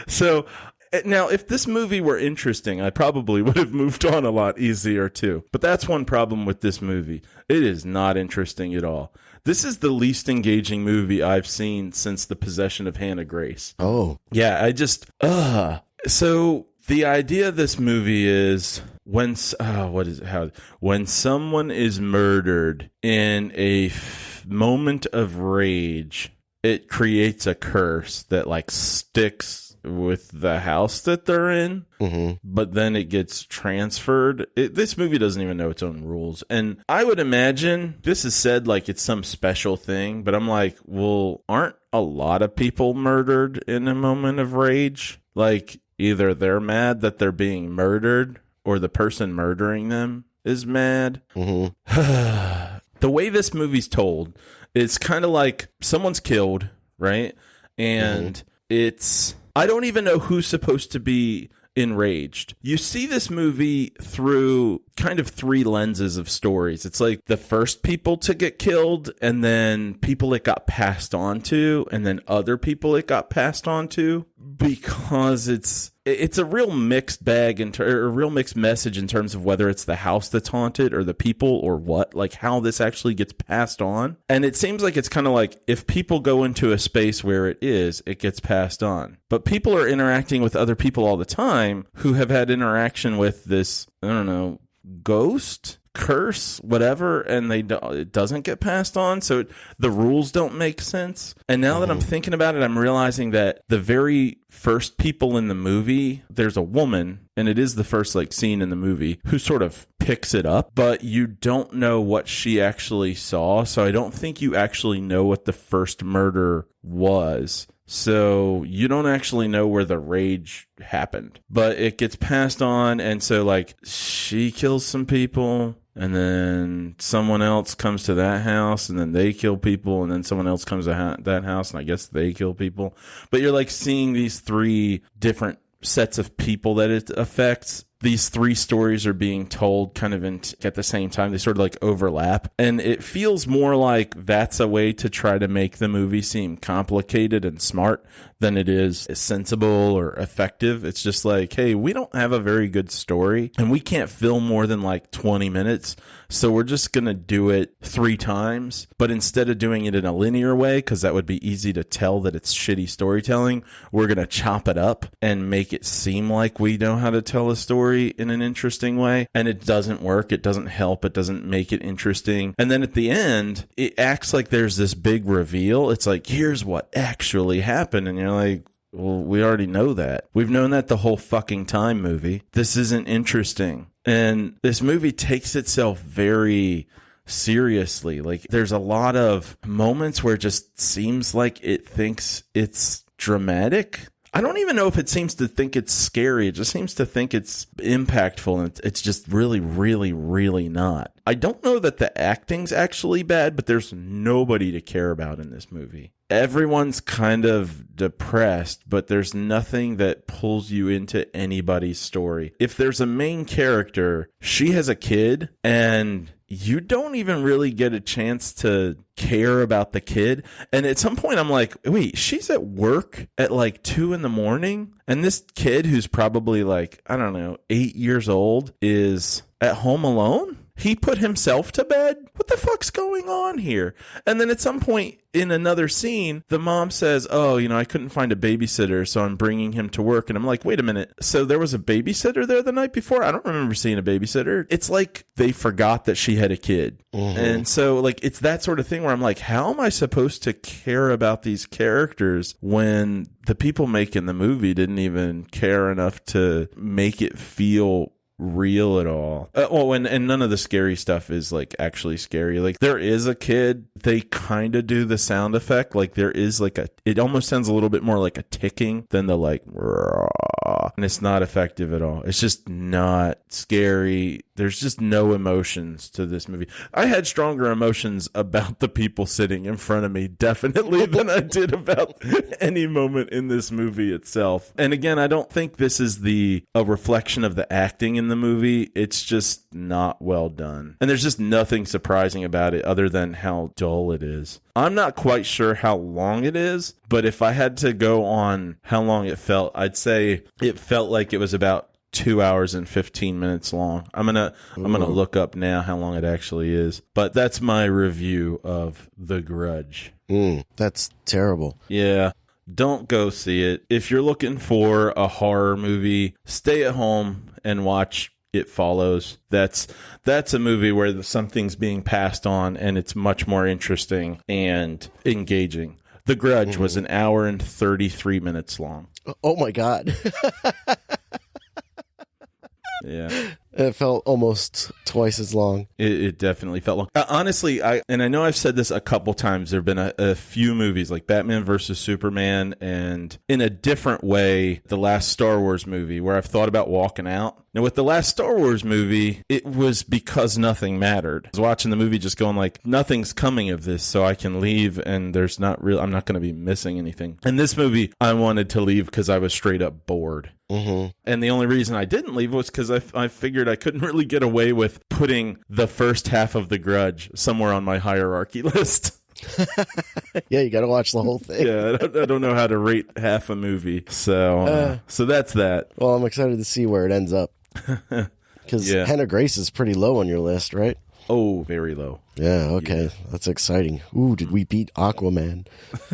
so Now, if this movie were interesting, I probably would have moved on a lot easier too. But that's one problem with this movie. It is not interesting at all. This is the least engaging movie I've seen since The Possession of Hannah Grace. Oh. Yeah, So the idea of this movie is when someone is murdered in a moment of rage, it creates a curse that like sticks with the house that they're in, but then it gets transferred. This movie doesn't even know its own rules. And I would imagine this is said like it's some special thing, but I'm like, well, aren't a lot of people murdered in a moment of rage? Like either they're mad that they're being murdered or the person murdering them is mad. The way this movie's told, it's kind of like someone's killed, right? And I don't even know who's supposed to be enraged. You see this movie through kind of three lenses of stories. It's like the first people to get killed, and then people it got passed on to, and then other people it got passed on to, because it's a real mixed bag or a real mixed message in terms of whether it's the house that's haunted or the people or what, like how this actually gets passed on. And it seems like it's kind of like if people go into a space where it gets passed on. But people are interacting with other people all the time who have had interaction with this, I don't know, ghost, curse, whatever, and it doesn't get passed on, so the rules don't make sense. And now that I'm thinking about it, I'm realizing that the very first people in the movie, there's a woman, and it is the first like scene in the movie, who sort of picks it up, but you don't know what she actually saw, so I don't think you actually know what the first murder was. So you don't actually know where the rage happened, but it gets passed on. And so like she kills some people, and then someone else comes to that house, and then they kill people, and then someone else comes to that house, and I guess they kill people. But you're like seeing these three different sets of people that it affects. These three stories are being told kind of at the same time. They sort of like overlap. And it feels more like that's a way to try to make the movie seem complicated and smart than it is sensible or effective. It's just like, hey, we don't have a very good story and we can't film more than like 20 minutes. So we're just going to do it 3 times. But instead of doing it in a linear way, because that would be easy to tell that it's shitty storytelling, we're going to chop it up and make it seem like we know how to tell a story in an interesting way. And it doesn't work. It doesn't help. It doesn't make it interesting. And then at the end, it acts like there's this big reveal. It's like, here's what actually happened. And you're like, well, we already know that. We've known that the whole fucking time, movie. This isn't interesting. And this movie takes itself very seriously. Like, there's a lot of moments where it just seems like it thinks it's dramatic. I don't even know if it seems to think it's scary. It just seems to think it's impactful, and it's just really, really, really not. I don't know that the acting's actually bad, but there's nobody to care about in this movie. Everyone's kind of depressed, but there's nothing that pulls you into anybody's story. If there's a main character, she has a kid, and you don't even really get a chance to care about the kid. And at some point I'm like, wait, she's at work at like 2 a.m. and this kid who's probably like, I don't know, 8 years old is at home alone? He put himself to bed? What the fuck's going on here? And then at some point in another scene, the mom says, oh, I couldn't find a babysitter, so I'm bringing him to work. And I'm like, wait a minute. So there was a babysitter there the night before? I don't remember seeing a babysitter. It's like they forgot that she had a kid. And so like it's that sort of thing where I'm like, how am I supposed to care about these characters when the people making the movie didn't even care enough to make it feel real at all? And none of the scary stuff is like actually scary. Like there is a kid, they kind of do the sound effect, like there is like it almost sounds a little bit more like a ticking than the like raw, and it's not effective at all. It's just not scary. There's just no emotions to this movie. I had stronger emotions about the people sitting in front of me, definitely, than I did about any moment in this movie itself. And again, I don't think this is a reflection of the acting in the movie, it's just not well done. And there's just nothing surprising about it other than how dull it is. I'm not quite sure how long it is, but if I had to go on how long it felt, I'd say it felt like it was about 2 hours and 15 minutes long. I'm gonna look up now how long it actually is. But that's my review of The Grudge. That's terrible. Yeah. Don't go see it. If you're looking for a horror movie, stay at home and watch It Follows. That's a movie where something's being passed on and it's much more interesting and engaging. The Grudge was an hour and 33 minutes long. Oh my God. Yeah. It felt almost twice as long. It definitely felt long. Honestly, I know I've said this a couple times. There have been a few movies like Batman versus Superman and in a different way, the last Star Wars movie where I've thought about walking out. Now, with the last Star Wars movie, it was because nothing mattered. I was watching the movie just going like, nothing's coming of this, so I can leave and I'm not going to be missing anything. And this movie, I wanted to leave because I was straight up bored. Mm-hmm. And the only reason I didn't leave was because I figured I couldn't really get away with putting the first half of The Grudge somewhere on my hierarchy list. Yeah, you got to watch the whole thing. Yeah, I don't know how to rate half a movie. So that's that. Well, I'm excited to see where it ends up. Because Hannah Grace is pretty low on your list, right? Oh, very low. Yeah, okay. Yeah. That's exciting. Ooh, did we beat Aquaman?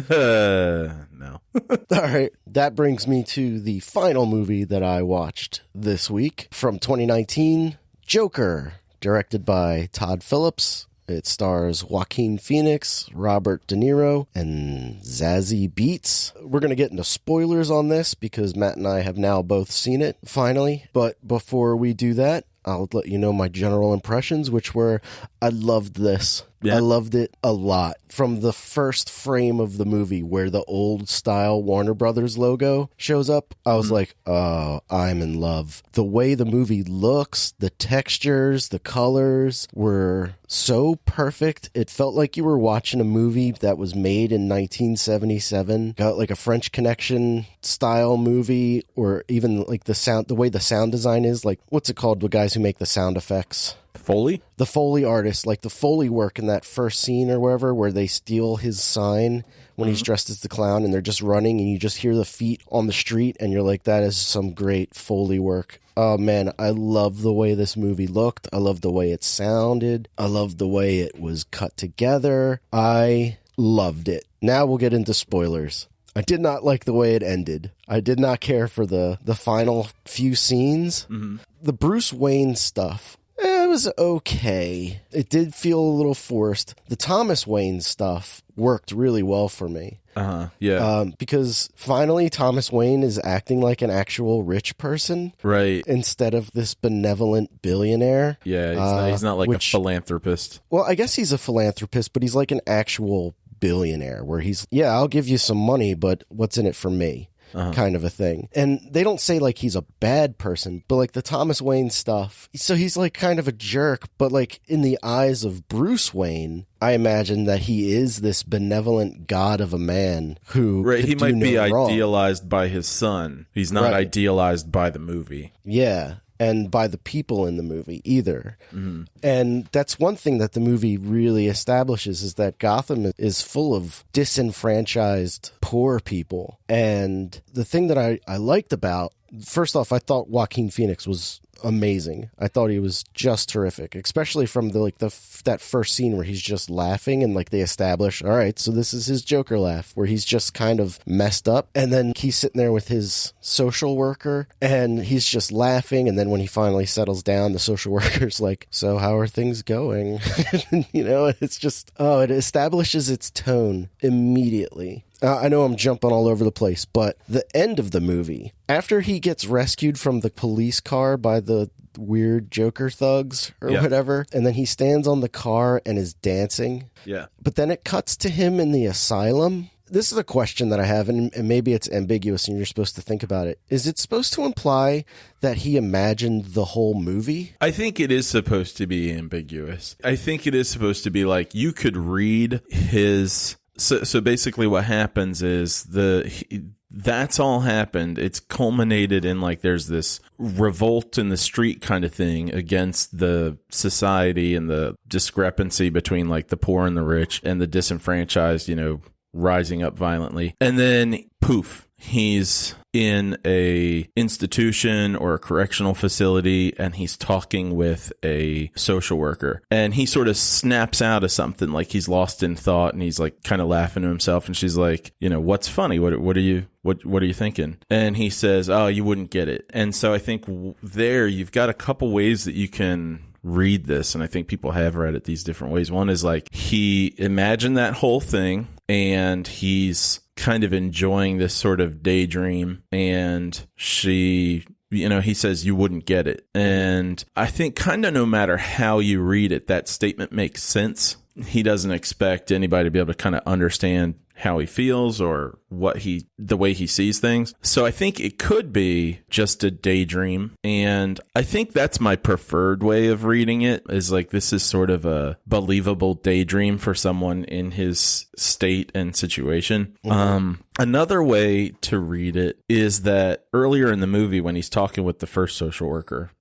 No. All right. That brings me to the final movie that I watched this week from 2019, Joker, directed by Todd Phillips. It stars Joaquin Phoenix, Robert De Niro, and Zazie Beetz. We're going to get into spoilers on this because Matt and I have now both seen it, finally. But before we do that, I'll let you know my general impressions, which were, I loved this. Yeah. I loved it a lot. From the first frame of the movie where the old style Warner Brothers logo shows up, I was like, oh, I'm in love. The way the movie looks, the textures, the colors were so perfect. It felt like you were watching a movie that was made in 1977. Got like a French Connection style movie, or even like the way the sound design is. Like, what's it called? The guys who make the sound effects. Foley? The Foley artist, like the Foley work in that first scene or wherever where they steal his sign when he's dressed as the clown and they're just running and you just hear the feet on the street and you're like, that is some great Foley work. Oh man, I love the way this movie looked. I love the way it sounded. I love the way it was cut together. I loved it. Now we'll get into spoilers. I did not like the way it ended. I did not care for the final few scenes. Mm-hmm. The Bruce Wayne stuff. It was okay. It did feel a little forced. The Thomas Wayne stuff worked really well for me. Yeah. Because finally Thomas Wayne is acting like an actual rich person. Right. Instead of this benevolent billionaire. Yeah, he's not like a philanthropist. Well, I guess he's a philanthropist, but he's like an actual billionaire where he's, yeah, I'll give you some money, but what's in it for me? Kind of a thing. And they don't say like he's a bad person, but like the Thomas Wayne stuff, so he's like kind of a jerk, but like in the eyes of Bruce Wayne, I imagine that he is this benevolent god of a man who he might be wrong. Idealized by his son. He's not idealized by the movie. Yeah. And by the people in the movie either. Mm-hmm. And that's one thing that the movie really establishes is that Gotham is full of disenfranchised poor people. And the thing that I liked about, first off, I thought Joaquin Phoenix was amazing. I thought he was just terrific, especially from that first scene where he's just laughing and like they establish, all right, so this is his Joker laugh where he's just kind of messed up, and then he's sitting there with his social worker and he's just laughing, and then when he finally settles down, the social worker's like, so how are things going? You know, it's just, it establishes its tone immediately. I know I'm jumping all over the place, but the end of the movie, after he gets rescued from the police car by the weird Joker thugs or whatever, and then he stands on the car and is dancing. Yeah. But then it cuts to him in the asylum. This is a question that I have, and maybe it's ambiguous and you're supposed to think about it. Is it supposed to imply that he imagined the whole movie? I think it is supposed to be ambiguous. I think it is supposed to be like you could read his... So basically what happens is the that's all happened. It's culminated in like there's this revolt in the street kind of thing against the society and the discrepancy between like the poor and the rich and the disenfranchised, rising up violently. And then poof, he's in a institution or a correctional facility and he's talking with a social worker and he sort of snaps out of something, like he's lost in thought and he's like kind of laughing to himself and she's like, what's funny? What are you thinking? And he says, oh, you wouldn't get it. And so I think there you've got a couple ways that you can read this, and I think people have read it these different ways. One is like he imagined that whole thing and he's kind of enjoying this sort of daydream, and she, he says you wouldn't get it. And I think kind of no matter how you read it, that statement makes sense. He doesn't expect anybody to be able to kind of understand how he feels or the way he sees things. So I think it could be just a daydream. And I think that's my preferred way of reading it, is like this is sort of a believable daydream for someone in his state and situation. Mm-hmm. Another way to read it is that earlier in the movie when he's talking with the first social worker,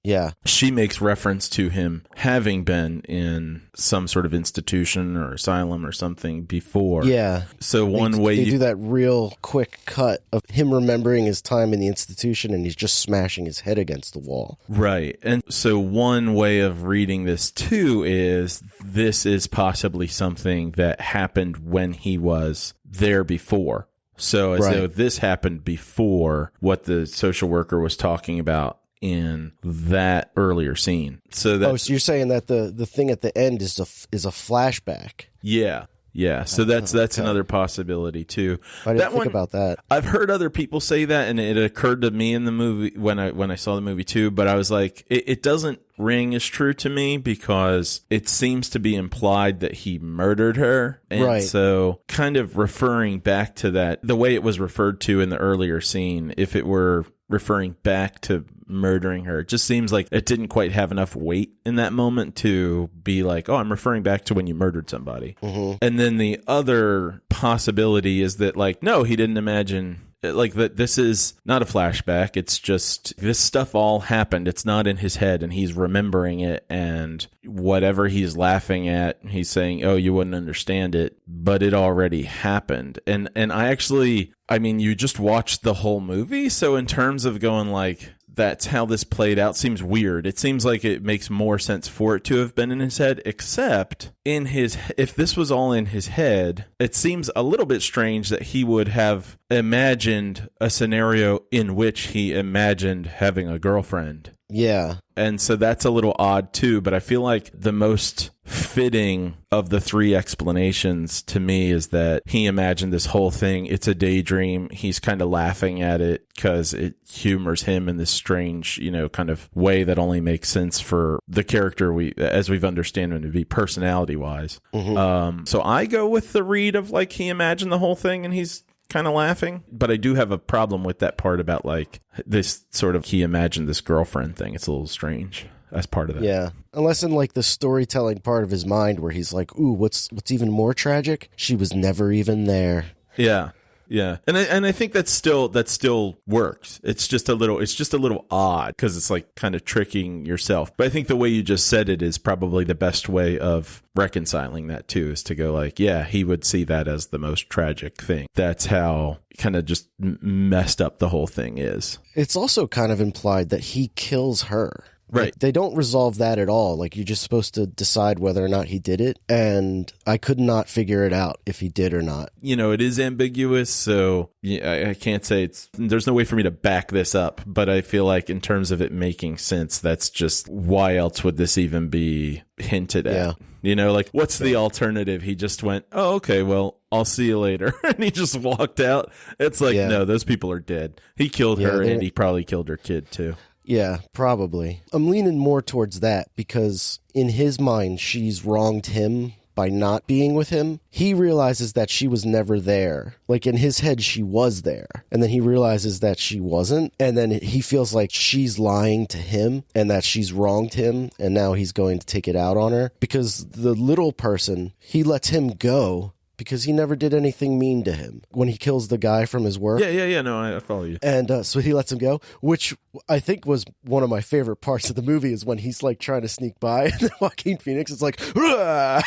she makes reference to him having been in some sort of institution or asylum or something before. Yeah. So they do that real quick cut of him remembering his time in the institution and he's just smashing his head against the wall. Right. And so one way of reading this too is this is possibly something that happened when he was there before. So as though this happened before what the social worker was talking about in that earlier scene. So you're saying that the thing at the end is a flashback. Yeah. Yeah, so that's another possibility too. I didn't think about that. I've heard other people say that, and it occurred to me in the movie when I saw the movie too. But I was like, it doesn't ring as true to me because it seems to be implied that he murdered her, and so kind of referring back to that, the way it was referred to in the earlier scene, if it were referring back to murdering her, it just seems like it didn't quite have enough weight in that moment to be like, oh, I'm referring back to when you murdered somebody. Mm-hmm. And then the other possibility is that like, no, he didn't imagine, like that this is not a flashback. It's just this stuff all happened. It's not in his head and he's remembering it, and whatever he's laughing at, he's saying, oh, you wouldn't understand it, but it already happened. And I mean, you just watched the whole movie. So in terms of going like, that's how this played out, seems weird. It seems like it makes more sense for it to have been in his head, except if this was all in his head, it seems a little bit strange that he would have imagined a scenario in which he imagined having a girlfriend. Yeah. And so that's a little odd too, but I feel like the most fitting of the three explanations to me is that he imagined this whole thing. It's a daydream. He's kind of laughing at it because it humors him in this strange, kind of way that only makes sense for the character as we've understand him to be personality wise. Mm-hmm. So I go with the read of like he imagined the whole thing and he's kind of laughing, but I do have a problem with that part about like this sort of he imagined this girlfriend thing. It's a little strange as part of that. Yeah. Unless in like the storytelling part of his mind where he's like, ooh, what's even more tragic? She was never even there. Yeah. Yeah. And I think that still works. It's just a little odd because it's like kind of tricking yourself. But I think the way you just said it is probably the best way of reconciling that too, is to go like, yeah, he would see that as the most tragic thing. That's how kind of just messed up the whole thing is. It's also kind of implied that he kills her. Right. Like, they don't resolve that at all. Like, you're just supposed to decide whether or not he did it. And I could not figure it out if he did or not. It is ambiguous. So I can't say there's no way for me to back this up. But I feel like in terms of it making sense, that's just why else would this even be hinted at? Like, what's the alternative? He just went, oh, okay, well, I'll see you later. And he just walked out. It's like, no, those people are dead. He killed her and he probably killed her kid too. Yeah, probably. I'm leaning more towards that because in his mind, she's wronged him by not being with him. He realizes that she was never there. Like in his head, she was there. And then he realizes that she wasn't. And then he feels like she's lying to him and that she's wronged him. And now he's going to take it out on her because the little person, he lets him go because he never did anything mean to him. When he kills the guy from his work. Yeah. No, I follow you. And so he lets him go, which I think was one of my favorite parts of the movie is when he's like trying to sneak by and then Joaquin Phoenix is like, the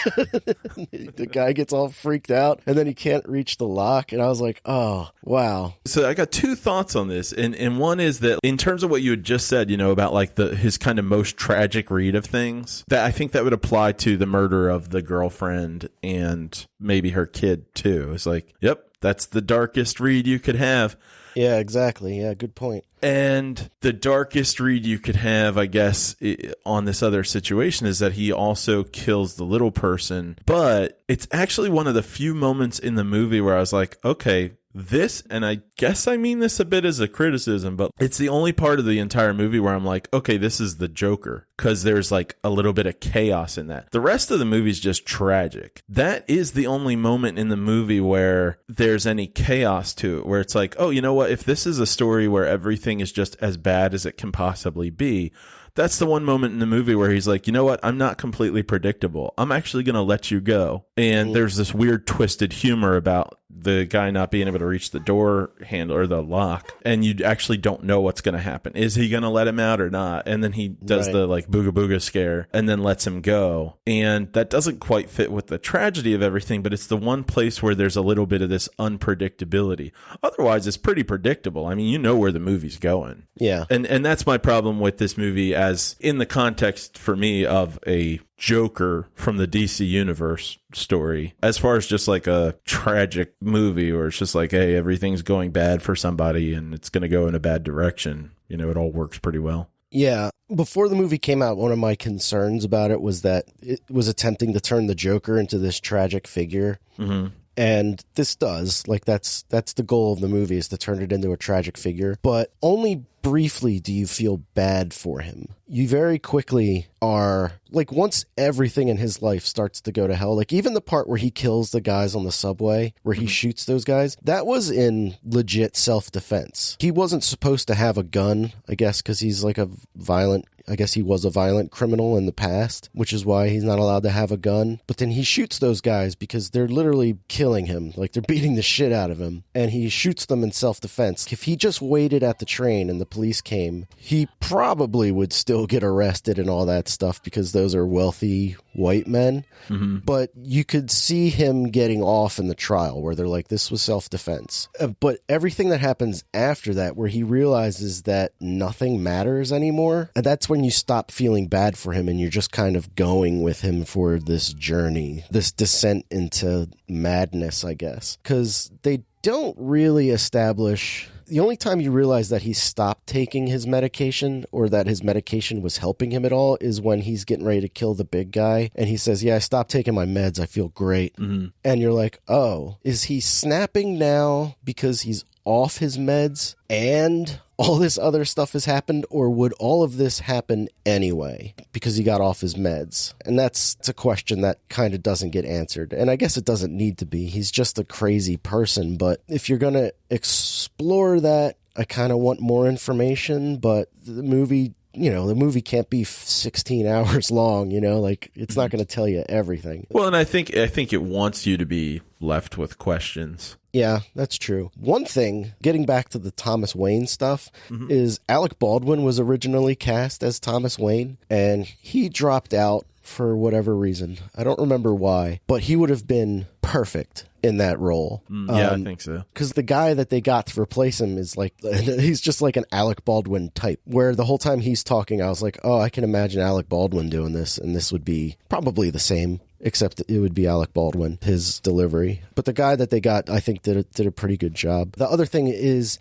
guy gets all freaked out and then he can't reach the lock. And I was like, oh, wow. So I got two thoughts on this. And one is that in terms of what you had just said, about like his kind of most tragic read of things, that I think that would apply to the murder of the girlfriend and maybe her kid too. It's like, yep, that's the darkest read you could have. Yeah, exactly. Yeah, good point. And the darkest read you could have, I guess, on this other situation is that he also kills the little person. But it's actually one of the few moments in the movie where I was like, okay, this, and I guess I mean this a bit as a criticism, but it's the only part of the entire movie where I'm like, okay, this is the Joker, because there's like a little bit of chaos in that. The rest of the movie is just tragic. That is the only moment in the movie where there's any chaos to it, where it's like, oh, you know what? If this is a story where everything is just as bad as it can possibly be, that's the one moment in the movie where he's like, you know what? I'm not completely predictable. I'm actually going to let you go. And there's this weird twisted humor about the guy not being able to reach the door handle or the lock. And you actually don't know what's going to happen. Is he going to let him out or not? And then he does the like booga booga scare and then lets him go. And that doesn't quite fit with the tragedy of everything, but it's the one place where there's a little bit of this unpredictability. Otherwise, it's pretty predictable. I mean, you know where the movie's going. Yeah. And that's my problem with this movie as in the context for me of a Joker from the DC Universe story, as far as just like a tragic movie where it's just like, hey, everything's going bad for somebody and it's going to go in a bad direction. It all works pretty well. Yeah. Before the movie came out, one of my concerns about it was that it was attempting to turn the Joker into this tragic figure. Mm-hmm. And this does. Like, that's the goal of the movie, is to turn it into a tragic figure. But only briefly do you feel bad for him. You very quickly are, like, once everything in his life starts to go to hell, like even the part where he kills the guys on the subway, where he shoots those guys, that was in legit self-defense. He wasn't supposed to have a gun, I guess, because he's like I guess he was a violent criminal in the past, which is why he's not allowed to have a gun. But then he shoots those guys because they're literally killing him. Like, they're beating the shit out of him. And he shoots them in self-defense. If he just waited at the train and the police came, he probably would still get arrested and all that stuff because those are wealthy white men. Mm-hmm. But you could see him getting off in the trial where they're like, this was self-defense. But everything that happens after that, where he realizes that nothing matters anymore, and that's when you stop feeling bad for him and you're just kind of going with him for this journey, this descent into madness, I guess. Because they don't really establish... The only time you realize that he stopped taking his medication or that his medication was helping him at all is when he's getting ready to kill the big guy. And he says, yeah, I stopped taking my meds. I feel great. Mm-hmm. And you're like, oh, is he snapping now because he's off his meds and all this other stuff has happened, or would all of this happen anyway because he got off his meds? And that's a question that kind of doesn't get answered. And I guess it doesn't need to be. He's just a crazy person. But if you're going to explore that, I kind of want more information. But the movie can't be 16 hours long, like it's not going to tell you everything. Well, and I think it wants you to be left with questions. Yeah, that's true. One thing, getting back to the Thomas Wayne stuff, is Alec Baldwin was originally cast as Thomas Wayne, and he dropped out for whatever reason. I don't remember why, but he would have been perfect in that role. Yeah, I think so. Because the guy that they got to replace him is like, he's just like an Alec Baldwin type, where the whole time he's talking, I was like, oh, I can imagine Alec Baldwin doing this, and this would be probably the same, except it would be Alec Baldwin, his delivery. But the guy that they got, I think, did a pretty good job. The other thing is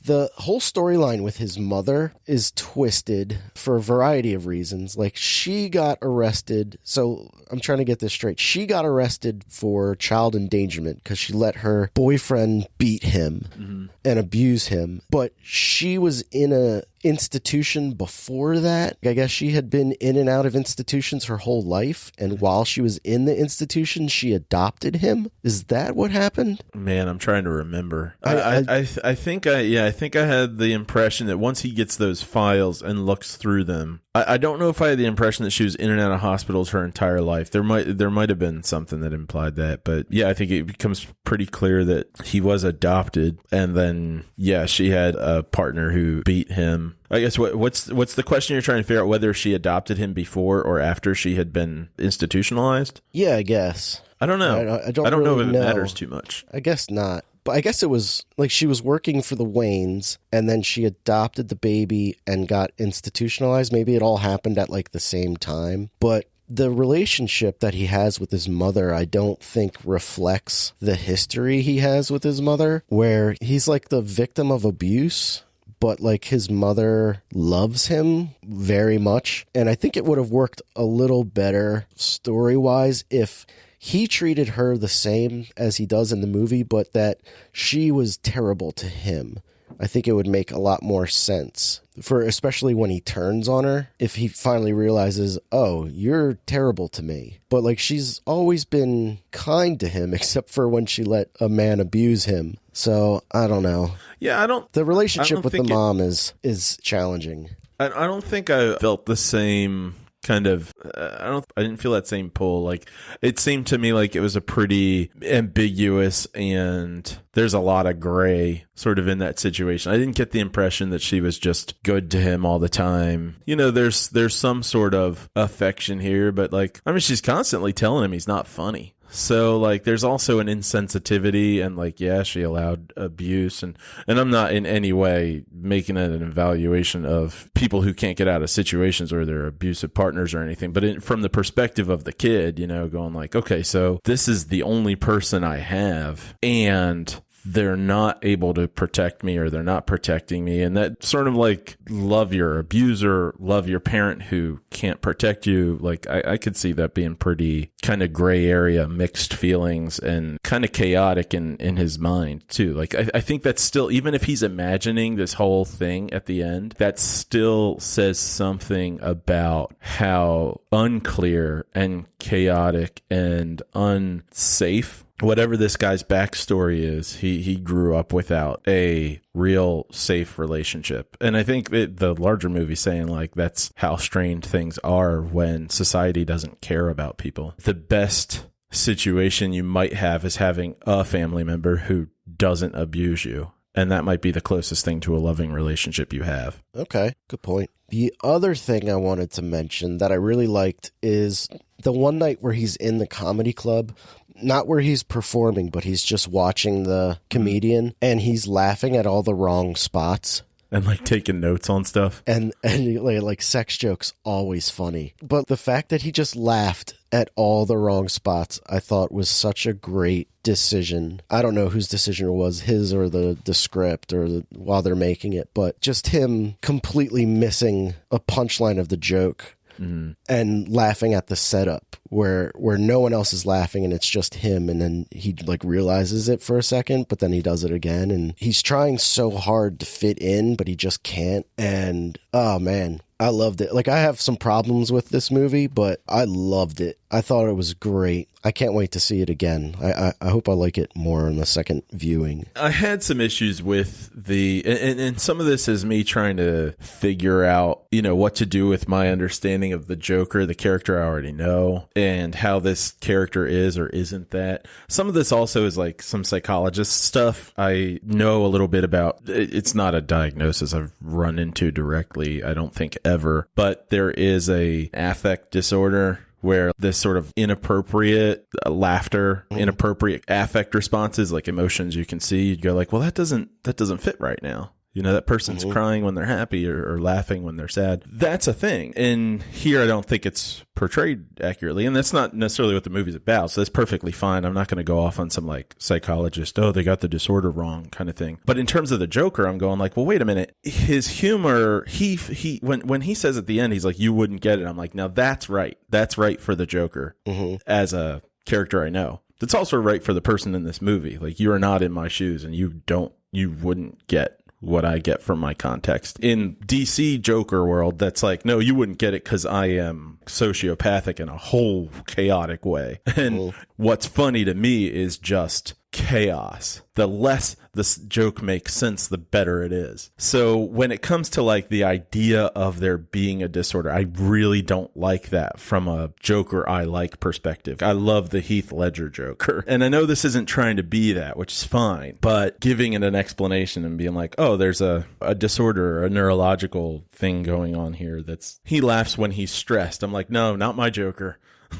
the whole storyline with his mother is twisted for a variety of reasons. Like, she got arrested. So I'm trying to get this straight. She got arrested for child endangerment because she let her boyfriend beat him and abuse him. But she was in institution before that. I guess she had been in and out of institutions her whole life, and while she was in the institution, she adopted him. Is that what happened? Man, I'm trying to remember. I think I had the impression that once he gets those files and looks through them, I don't know if I had the impression that she was in and out of hospitals her entire life. There might have been something that implied that, but yeah, I think it becomes pretty clear that he was adopted, and then she had a partner who beat him. I guess what's the question you're trying to figure out, whether she adopted him before or after she had been institutionalized? Yeah, I guess. I don't know. I don't really know if it matters too much. I guess not. But I guess it was like she was working for the Waynes, and then she adopted the baby and got institutionalized. Maybe it all happened at like the same time. But the relationship that he has with his mother, I don't think reflects the history he has with his mother, where he's like the victim of abuse, but like his mother loves him very much. And I think it would have worked a little better story-wise if he treated her the same as he does in the movie, but that she was terrible to him. I think it would make a lot more sense, for especially when he turns on her, if he finally realizes, oh, you're terrible to me. But like, she's always been kind to him, except for when she let a man abuse him. So I don't know. Yeah, the relationship with the mom is challenging. I don't think I felt the same kind of, I didn't feel that same pull. Like, it seemed to me like it was a pretty ambiguous, and there's a lot of gray sort of in that situation. I didn't get the impression that she was just good to him all the time. You know, there's some sort of affection here, but like, I mean, she's constantly telling him he's not funny. So, like, there's also an insensitivity, and, like, yeah, she allowed abuse, and I'm not in any way making it an evaluation of people who can't get out of situations where they're abusive partners or anything, but from the perspective of the kid, you know, going like, okay, so this is the only person I have, and they're not able to protect me, or they're not protecting me. And that sort of like, love your abuser, love your parent who can't protect you. Like, I could see that being pretty kind of gray area, mixed feelings, and kind of chaotic in his mind too. Like, I think that's still, even if he's imagining this whole thing at the end, that still says something about how unclear and chaotic and unsafe whatever this guy's backstory is. He grew up without a real safe relationship. And I think the larger movie saying like, that's how strained things are when society doesn't care about people. The best situation you might have is having a family member who doesn't abuse you. And that might be the closest thing to a loving relationship you have. Okay, good point. The other thing I wanted to mention that I really liked is the one night where he's in the comedy club, not where he's performing, but he's just watching the comedian, and he's laughing at all the wrong spots. And like taking notes on stuff. And like sex jokes, always funny. But the fact that he just laughed at all the wrong spots, I thought was such a great decision. I don't know whose decision it was, his or the script, or while they're making it, but just him completely missing a punchline of the joke. Mm-hmm. And laughing at the setup where no one else is laughing and it's just him, and then he like realizes it for a second, but then he does it again, and he's trying so hard to fit in, but he just can't. And oh man, I loved it. Like, I have some problems with this movie, but I loved it. I thought it was great. I can't wait to see it again. I hope I like it more in the second viewing. I had some issues with and some of this is me trying to figure out, you know, what to do with my understanding of the Joker, the character I already know, and how this character is or isn't that. Some of this also is like some psychologist stuff I know a little bit about. It's not a diagnosis I've run into directly, I don't think ever, but there is a affect disorder where this sort of inappropriate laughter, inappropriate affect responses, like emotions you can see, you'd go like, well, that doesn't fit right now. You know, that person's crying when they're happy or laughing when they're sad. That's a thing. And here, I don't think it's portrayed accurately. And that's not necessarily what the movie's about. So that's perfectly fine. I'm not going to go off on some like psychologist, oh, they got the disorder wrong kind of thing. But in terms of the Joker, I'm going like, well, wait a minute. His humor, when he says at the end, he's like, you wouldn't get it. I'm like, now that's right. That's right for the Joker as a character I know. That's also right for the person in this movie. Like, you are not in my shoes and you wouldn't get what I get from my context. In DC Joker world, that's like, no, you wouldn't get it because I am sociopathic in a whole chaotic way. And what's funny to me is just chaos. The less this joke makes sense, the better it is. So when it comes to like the idea of there being a disorder, I really don't like that from a Joker I like perspective. I love the Heath Ledger Joker. And I know this isn't trying to be that, which is fine, but giving it an explanation and being like, oh, there's a disorder or a neurological thing going on here he laughs when he's stressed. I'm like, no, not my Joker.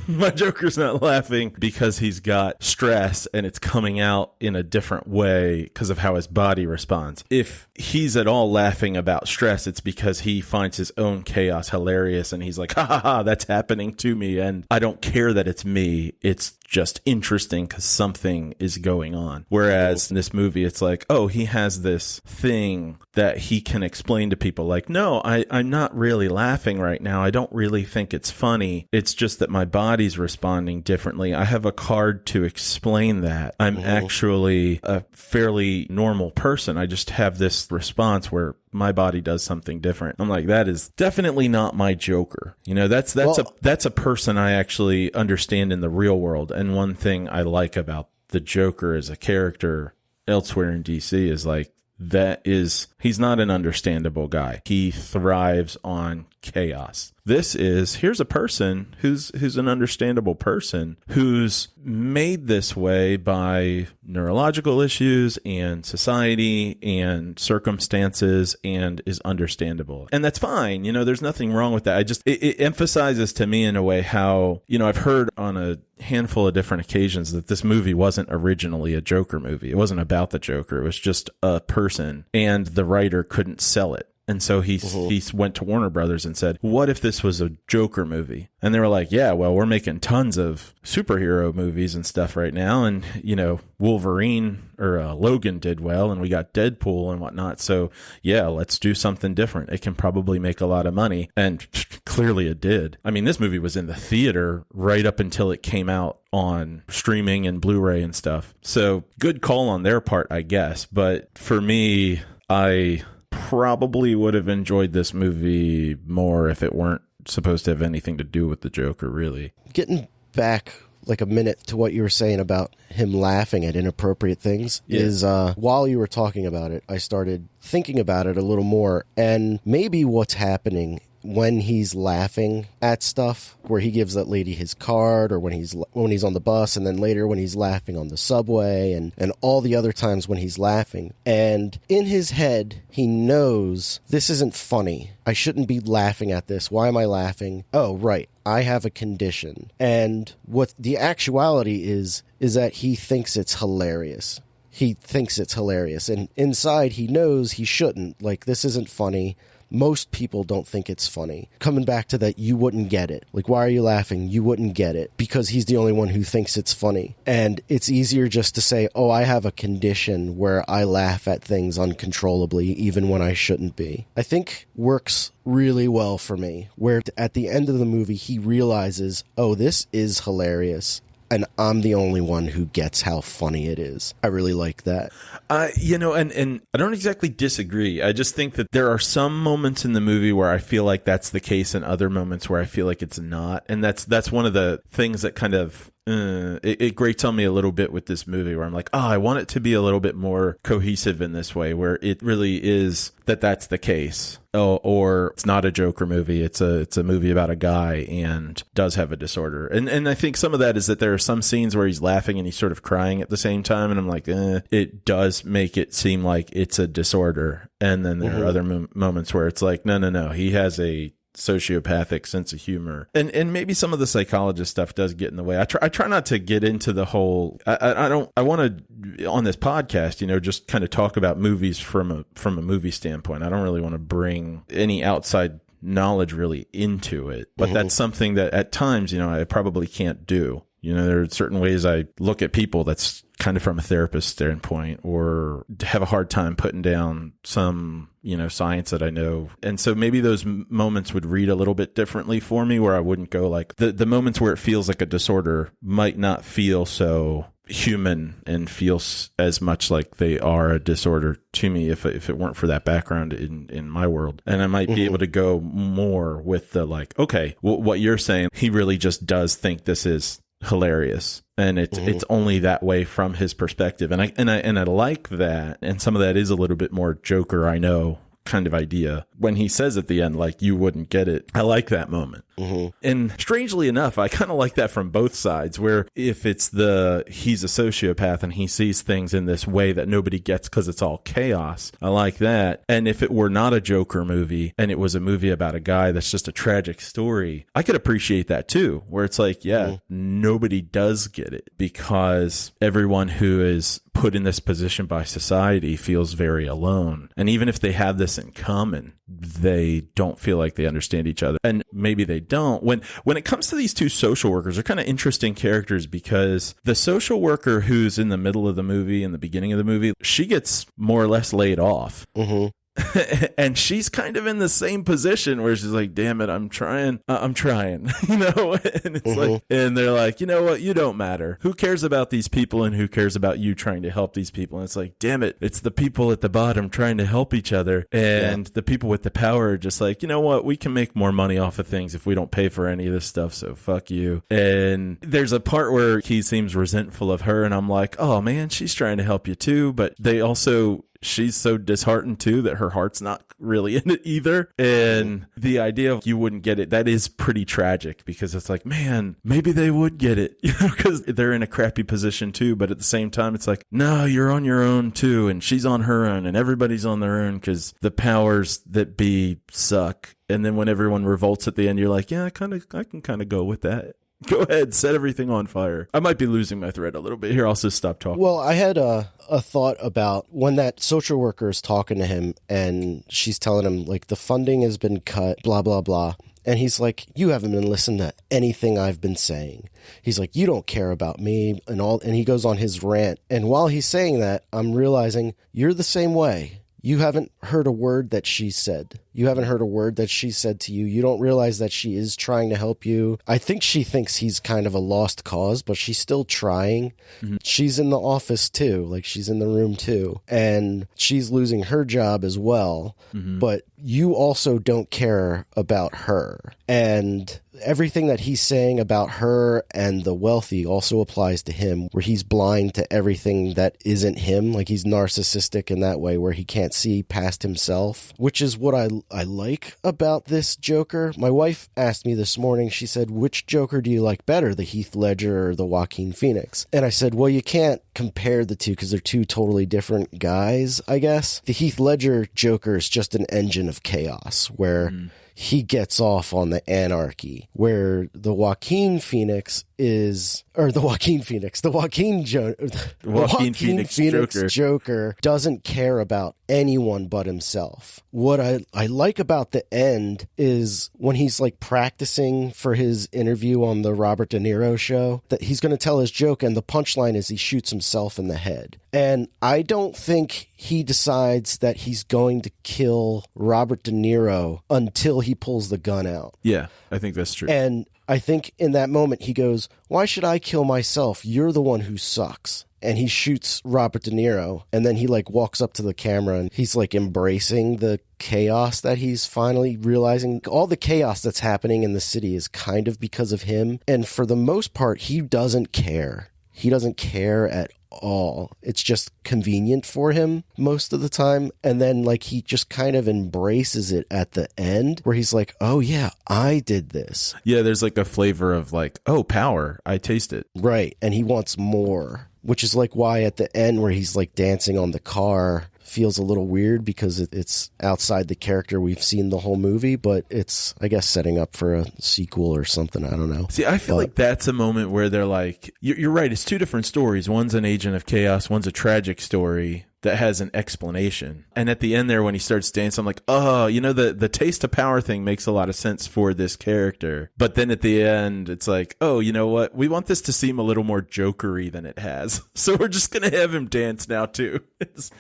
My Joker's not laughing because he's got stress and it's coming out in a different way because of how his body responds. If he's at all laughing about stress, it's because he finds his own chaos hilarious and he's like, ha ha ha, that's happening to me. And I don't care that it's me. It's just interesting because something is going on. Whereas in this movie, it's like, oh, he has this thing that he can explain to people like, no, I'm not really laughing right now. I don't really think it's funny. It's just that my body's responding differently. I have a card to explain that. I'm actually a fairly normal person. I just have this response where my body does something different. I'm like, that is definitely not my Joker. You know, that's a person I actually understand in the real world. And one thing I like about the Joker as a character elsewhere in DC is like, he's not an understandable guy. He thrives on chaos. Here's a person who's an understandable person who's made this way by neurological issues and society and circumstances and is understandable. And that's fine. You know, there's nothing wrong with that. It emphasizes to me in a way how, you know, I've heard on a handful of different occasions that this movie wasn't originally a Joker movie. It wasn't about the Joker. It was just a person and the writer couldn't sell it. And so he went to Warner Brothers and said, what if this was a Joker movie? And they were like, yeah, well, we're making tons of superhero movies and stuff right now. And, you know, Wolverine or Logan did well, and we got Deadpool and whatnot. So, yeah, let's do something different. It can probably make a lot of money. And clearly it did. I mean, this movie was in the theater right up until it came out on streaming and Blu-ray and stuff. So good call on their part, I guess. But for me, I probably would have enjoyed this movie more if it weren't supposed to have anything to do with the Joker, really. Getting back like a minute to what you were saying about him laughing at inappropriate things is while you were talking about it, I started thinking about it a little more, and maybe what's happening when he's laughing at stuff, where he gives that lady his card, or when he's on the bus, and then later when he's laughing on the subway, and all the other times when he's laughing. And in his head, he knows this isn't funny. I shouldn't be laughing at this. Why am I laughing? Oh, right. I have a condition. And what the actuality is that he thinks it's hilarious. He thinks it's hilarious. And inside, he knows he shouldn't. Like, this isn't funny. Most people don't think it's funny. Coming back to that, you wouldn't get it. Like, why are you laughing? You wouldn't get it because he's the only one who thinks it's funny. And it's easier just to say, oh, I have a condition where I laugh at things uncontrollably, even when I shouldn't be. I think works really well for me, where at the end of the movie, he realizes, oh, this is hilarious. And I'm the only one who gets how funny it is. I really like that. You know, and I don't exactly disagree. I just think that there are some moments in the movie where I feel like that's the case, and other moments where I feel like it's not. And that's one of the things that kind of it grates on me a little bit with this movie, where I'm like, oh, I want it to be a little bit more cohesive in this way, where it really is that's the case. Oh, or it's not a Joker movie. It's a movie about a guy and does have a disorder. And I think some of that is that there are some scenes where he's laughing and he's sort of crying at the same time. And I'm like, it does make it seem like it's a disorder. And then there are other moments where it's like, no, he has a sociopathic sense of humor, and maybe some of the psychologist stuff does get in the way. I try not to get into the whole. I want to on this podcast, you know, just kind of talk about movies from a movie standpoint. I don't really want to bring any outside knowledge really into it, but that's something that at times, you know, I probably can't do. You know, there are certain ways I look at people that's kind of from a therapist standpoint, or have a hard time putting down some, you know, science that I know. And so maybe those moments would read a little bit differently for me, where I wouldn't go like the moments where it feels like a disorder might not feel so human and feel as much like they are a disorder to me if it weren't for that background in my world. And I might be able to go more with the like, okay, what you're saying, he really just does think this is hilarious, and it's only that way from his perspective, and I like that, and some of that is a little bit more Joker, I know, kind of idea when he says at the end, like, you wouldn't get it. I like that moment. And strangely enough, I kind of like that from both sides, where if it's he's a sociopath and he sees things in this way that nobody gets because it's all chaos, I like that. And if it were not a Joker movie and it was a movie about a guy that's just a tragic story, I could appreciate that too, where it's like, nobody does get it because everyone who is put in this position by society feels very alone. And even if they have this in common, they don't feel like they understand each other. And maybe they don't. When it comes to these two social workers, they're kind of interesting characters, because the social worker who's in the middle of the movie, in the beginning of the movie, she gets more or less laid off. And she's kind of in the same position where she's like, damn it, I'm trying, you know, and it's like, and they're like, you know what, you don't matter. Who cares about these people and who cares about you trying to help these people? And it's like, damn it, it's the people at the bottom trying to help each other. And the people with the power are just like, you know what, we can make more money off of things if we don't pay for any of this stuff. So fuck you. And there's a part where he seems resentful of her. And I'm like, oh man, she's trying to help you too. But she's so disheartened too that her heart's not really in it either. And the idea of you wouldn't get it, that is pretty tragic, because it's like, man, maybe they would get it, you know, because they're in a crappy position too. But at the same time, it's like, no, you're on your own too. And she's on her own and everybody's on their own because the powers that be suck. And then when everyone revolts at the end, you're like, yeah, I can kind of go with that. Go ahead, set everything on fire. I might be losing my thread a little bit here. I'll just stop talking. Well, I had a thought about when that social worker is talking to him and she's telling him, like, the funding has been cut, blah, blah, blah. And he's like, you haven't been listening to anything I've been saying. He's like, you don't care about me and all. And he goes on his rant. And while he's saying that, I'm realizing you're the same way. You haven't heard a word that she said. You haven't heard a word that she said to you. You don't realize that she is trying to help you. I think she thinks he's kind of a lost cause, but she's still trying. She's in the office too. Like, she's in the room too. And she's losing her job as well. But you also don't care about her. And everything that he's saying about her and the wealthy also applies to him, where he's blind to everything that isn't him. Like, he's narcissistic in that way, where he can't see past himself, which is what I like about this Joker. My wife asked me this morning, she said, which Joker do you like better, the Heath Ledger or the Joaquin Phoenix? And I said, well, you can't compare the two because they're two totally different guys, I guess. The Heath Ledger Joker is just an engine of chaos, where he gets off on the anarchy, where the Joaquin Phoenix Joker doesn't care about anyone but himself. What I like about the end is when he's like practicing for his interview on the Robert De Niro show, that he's going to tell his joke, and the punchline is he shoots himself in the head. And I don't think he decides that he's going to kill Robert De Niro until he pulls the gun out. Yeah, I think that's true. And I think in that moment he goes, why should I kill myself? You're the one who sucks. And he shoots Robert De Niro, and then he like walks up to the camera and he's like embracing the chaos that he's finally realizing. All the chaos that's happening in the city is kind of because of him. And for the most part, he doesn't care. He doesn't care at all. It's just convenient for him most of the time. And then like he just kind of embraces it at the end, where he's like, oh yeah, I did this. Yeah, there's like a flavor of like, oh, power, I taste it. Right. And he wants more, which is like why at the end where he's like dancing on the car feels a little weird, because it's outside the character we've seen the whole movie, but it's, I guess, setting up for a sequel or something. I don't know. See, I feel like that's a moment where they're like, you're right, it's two different stories. One's an agent of chaos, one's a tragic story that has an explanation. And at the end there, when he starts dancing, I'm like, oh, you know, the taste of power thing makes a lot of sense for this character. But then at the end, it's like, oh, you know what? We want this to seem a little more jokery than it has. So we're just going to have him dance now too.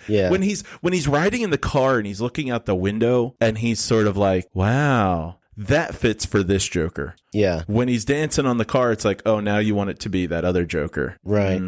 Yeah. When he's riding in the car and he's looking out the window and he's sort of like, wow, that fits for this Joker. Yeah. When he's dancing on the car, it's like, oh, now you want it to be that other Joker. Right.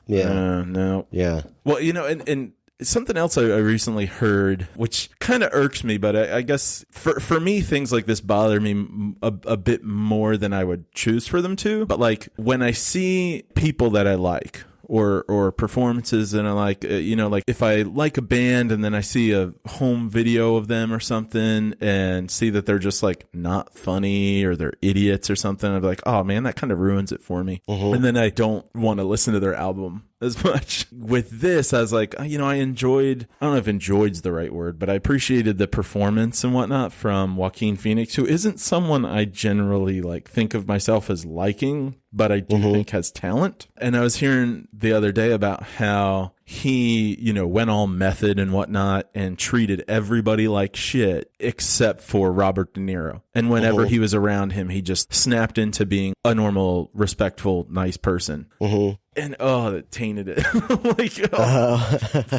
Yeah. No. Yeah. Well, and something else I recently heard, which kind of irks me, but I guess for me, things like this bother me a bit more than I would choose for them to. But like when I see people that I like, or performances and I like, like if I like a band and then I see a home video of them or something and see that they're just like not funny or they're idiots or something, I'm like, oh man, that kind of ruins it for me. And then I don't want to listen to their album as much. With this, I was like, I enjoyed, I don't know if enjoyed's the right word, but I appreciated the performance and whatnot from Joaquin Phoenix, who isn't someone I generally like think of myself as liking, but I do think has talent. And I was hearing the other day about how he, went all method and whatnot and treated everybody like shit except for Robert De Niro. And whenever he was around him, he just snapped into being a normal, respectful, nice person. And that tainted it.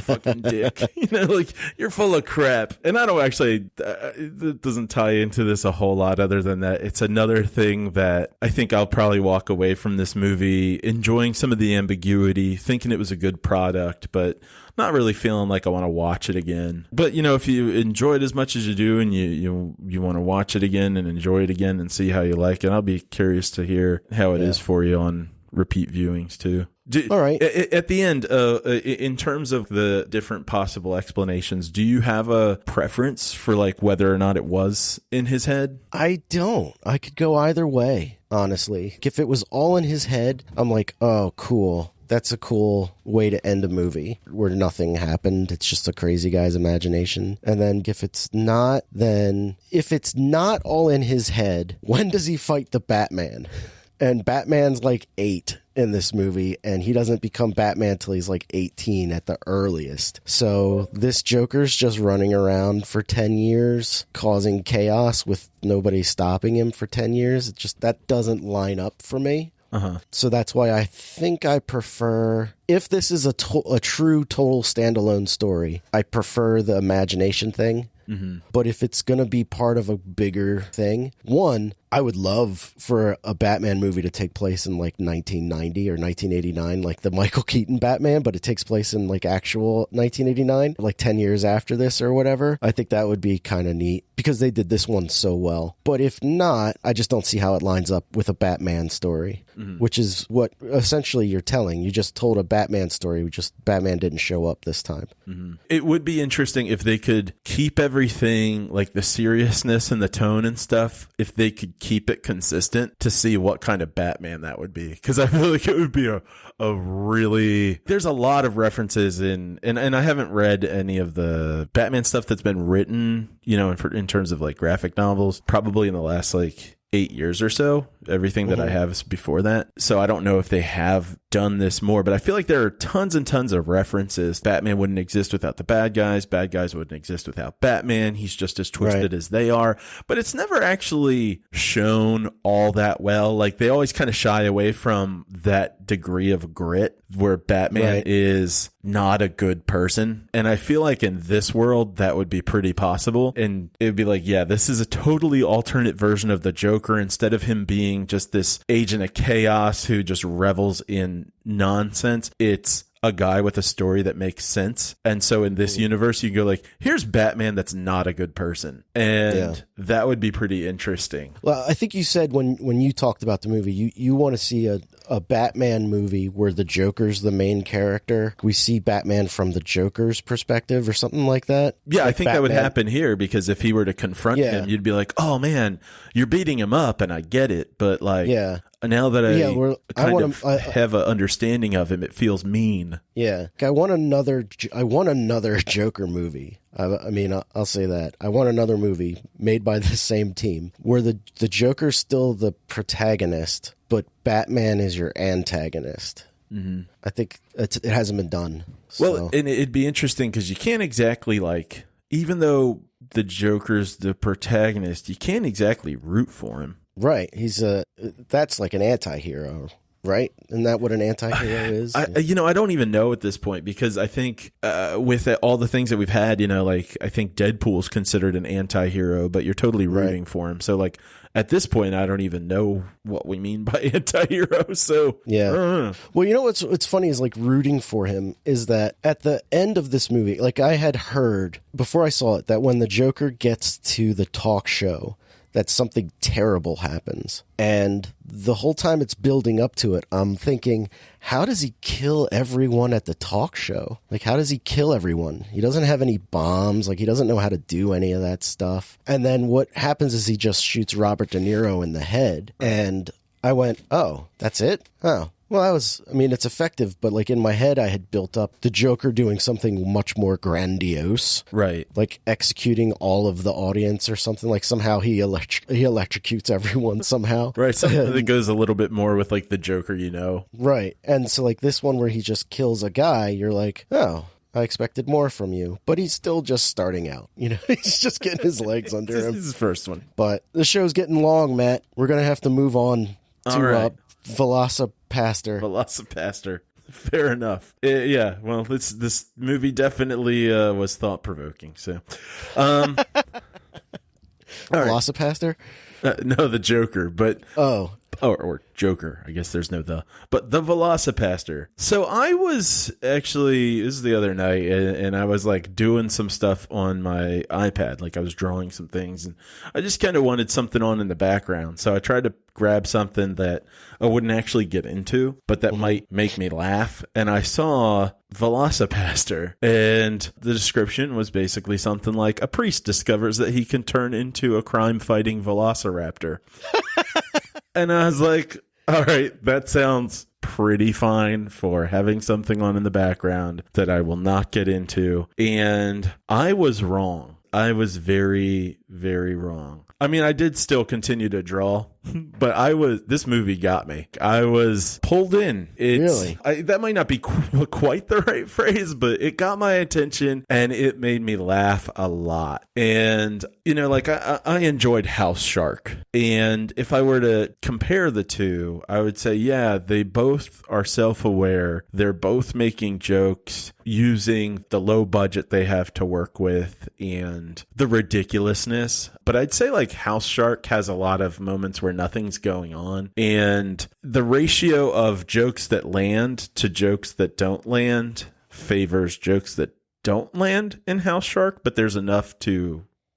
Fucking dick. Like, you're full of crap. And I don't actually, it doesn't tie into this a whole lot other than that. It's another thing that I think I'll probably walk away from this movie enjoying some of the ambiguity, thinking it was a good product, but not really feeling like I want to watch it again. But, if you enjoy it as much as you do and you want to watch it again and enjoy it again and see how you like it, I'll be curious to hear how it is for you on repeat viewings too. All right. At the end, in terms of the different possible explanations, do you have a preference for like whether or not it was in his head? I don't. I could go either way, honestly. If it was all in his head, I'm like, oh, cool. That's a cool way to end a movie where nothing happened. It's just a crazy guy's imagination. And then if it's not all in his head, when does he fight the Batman? And Batman's like 8 in this movie, and he doesn't become Batman till he's like 18 at the earliest. So this Joker's just running around for 10 years, causing chaos with nobody stopping him for 10 years. That doesn't line up for me. So that's why I think I prefer, if this is a true total standalone story, I prefer the imagination thing. But if it's going to be part of a bigger thing, one, I would love for a Batman movie to take place in like 1990 or 1989, like the Michael Keaton Batman, but it takes place in like actual 1989, like 10 years after this or whatever. I think that would be kind of neat because they did this one so well. But if not, I just don't see how it lines up with a Batman story, which is what essentially you're telling. You just told a Batman story, just Batman didn't show up this time. It would be interesting if they could keep everything, like the seriousness and the tone and stuff, if they could keep it consistent, to see what kind of Batman that would be. Because I feel like it would be a really, there's a lot of references and I haven't read any of the Batman stuff that's been written, in terms of like graphic novels, probably in the last like 8 years or so. Everything that I have is before that. So I don't know if they have done this more, but I feel like there are tons and tons of references. Batman wouldn't exist without the bad guys. Bad guys wouldn't exist without Batman. He's just as twisted as they are. But it's never actually shown all that well. Like they always kind of shy away from that degree of grit where Batman is not a good person. And I feel like in this world, that would be pretty possible. And it would be like, yeah, this is a totally alternate version of the Joker. Instead of him being just this agent of chaos who just revels in nonsense, it's a guy with a story that makes sense. And so in this universe, you go like, here's Batman that's not a good person. And that would be pretty interesting. Well, I think you said when you talked about the movie, you want to see a Batman movie where the Joker's the main character. We see Batman from the Joker's perspective or something like that. Yeah, like I think that would happen here, because if he were to confront him, you'd be like, oh man, you're beating him up and I get it. But like, now that I have an understanding of him, it feels mean. Yeah. I want another Joker movie. I mean, I'll say that. I want another movie made by the same team where the Joker's still the protagonist, but Batman is your antagonist. I think it hasn't been done. So. Well, and it'd be interesting because you can't exactly like, even though the Joker's the protagonist, you can't exactly root for him. Right. He's that's like an anti-hero. right? Isn't that what an anti-hero is? I don't even know at this point, because I think with all the things that we've had, like I think Deadpool's considered an anti-hero, but you're totally rooting for him. So like at this point, I don't even know what we mean by anti-hero. So yeah. Well, what's funny is like rooting for him is that at the end of this movie, like I had heard before I saw it that when the Joker gets to the talk show, that something terrible happens. And the whole time it's building up to it, I'm thinking, how does he kill everyone at the talk show? Like, how does he kill everyone? He doesn't have any bombs. Like, he doesn't know how to do any of that stuff. And then what happens is he just shoots Robert De Niro in the head. And I went, oh, that's it? Oh. Well, it's effective, but like in my head, I had built up the Joker doing something much more grandiose. Right. Like executing all of the audience or something. Like somehow he electrocutes everyone somehow. Right. Something that goes a little bit more with like the Joker, Right. And so like this one where he just kills a guy, you're like, oh, I expected more from you. But he's still just starting out. He's just getting his legs under him. This is his first one. But the show's getting long, Matt. We're going to have to move on to VelociPastor. VelociPastor. Fair enough. Yeah. Well, this movie definitely was thought provoking. So, VelociPastor? No, the Joker, but or Joker. I guess there's no the, but the VelociPastor. So I was actually, this is the other night, and I was like doing some stuff on my iPad, like I was drawing some things, and I just kind of wanted something on in the background. So I tried to grab something that I wouldn't actually get into, but that might make me laugh. And I saw VelociPastor, and the description was basically something like, a priest discovers that he can turn into a crime-fighting velociraptor. And I was like, all right, that sounds pretty fine for having something on in the background that I will not get into. And I was wrong. I was very, very wrong. I mean, I did still continue to draw, but this movie got me. I was pulled in. Really? That might not be quite the right phrase, but it got my attention and it made me laugh a lot. And, I enjoyed House Shark. And if I were to compare the two, I would say, yeah, they both are self-aware. They're both making jokes using the low budget they have to work with and the ridiculousness. But I'd say like House Shark has a lot of moments where nothing's going on. And the ratio of jokes that land to jokes that don't land favors jokes that don't land in House Shark, but there's enough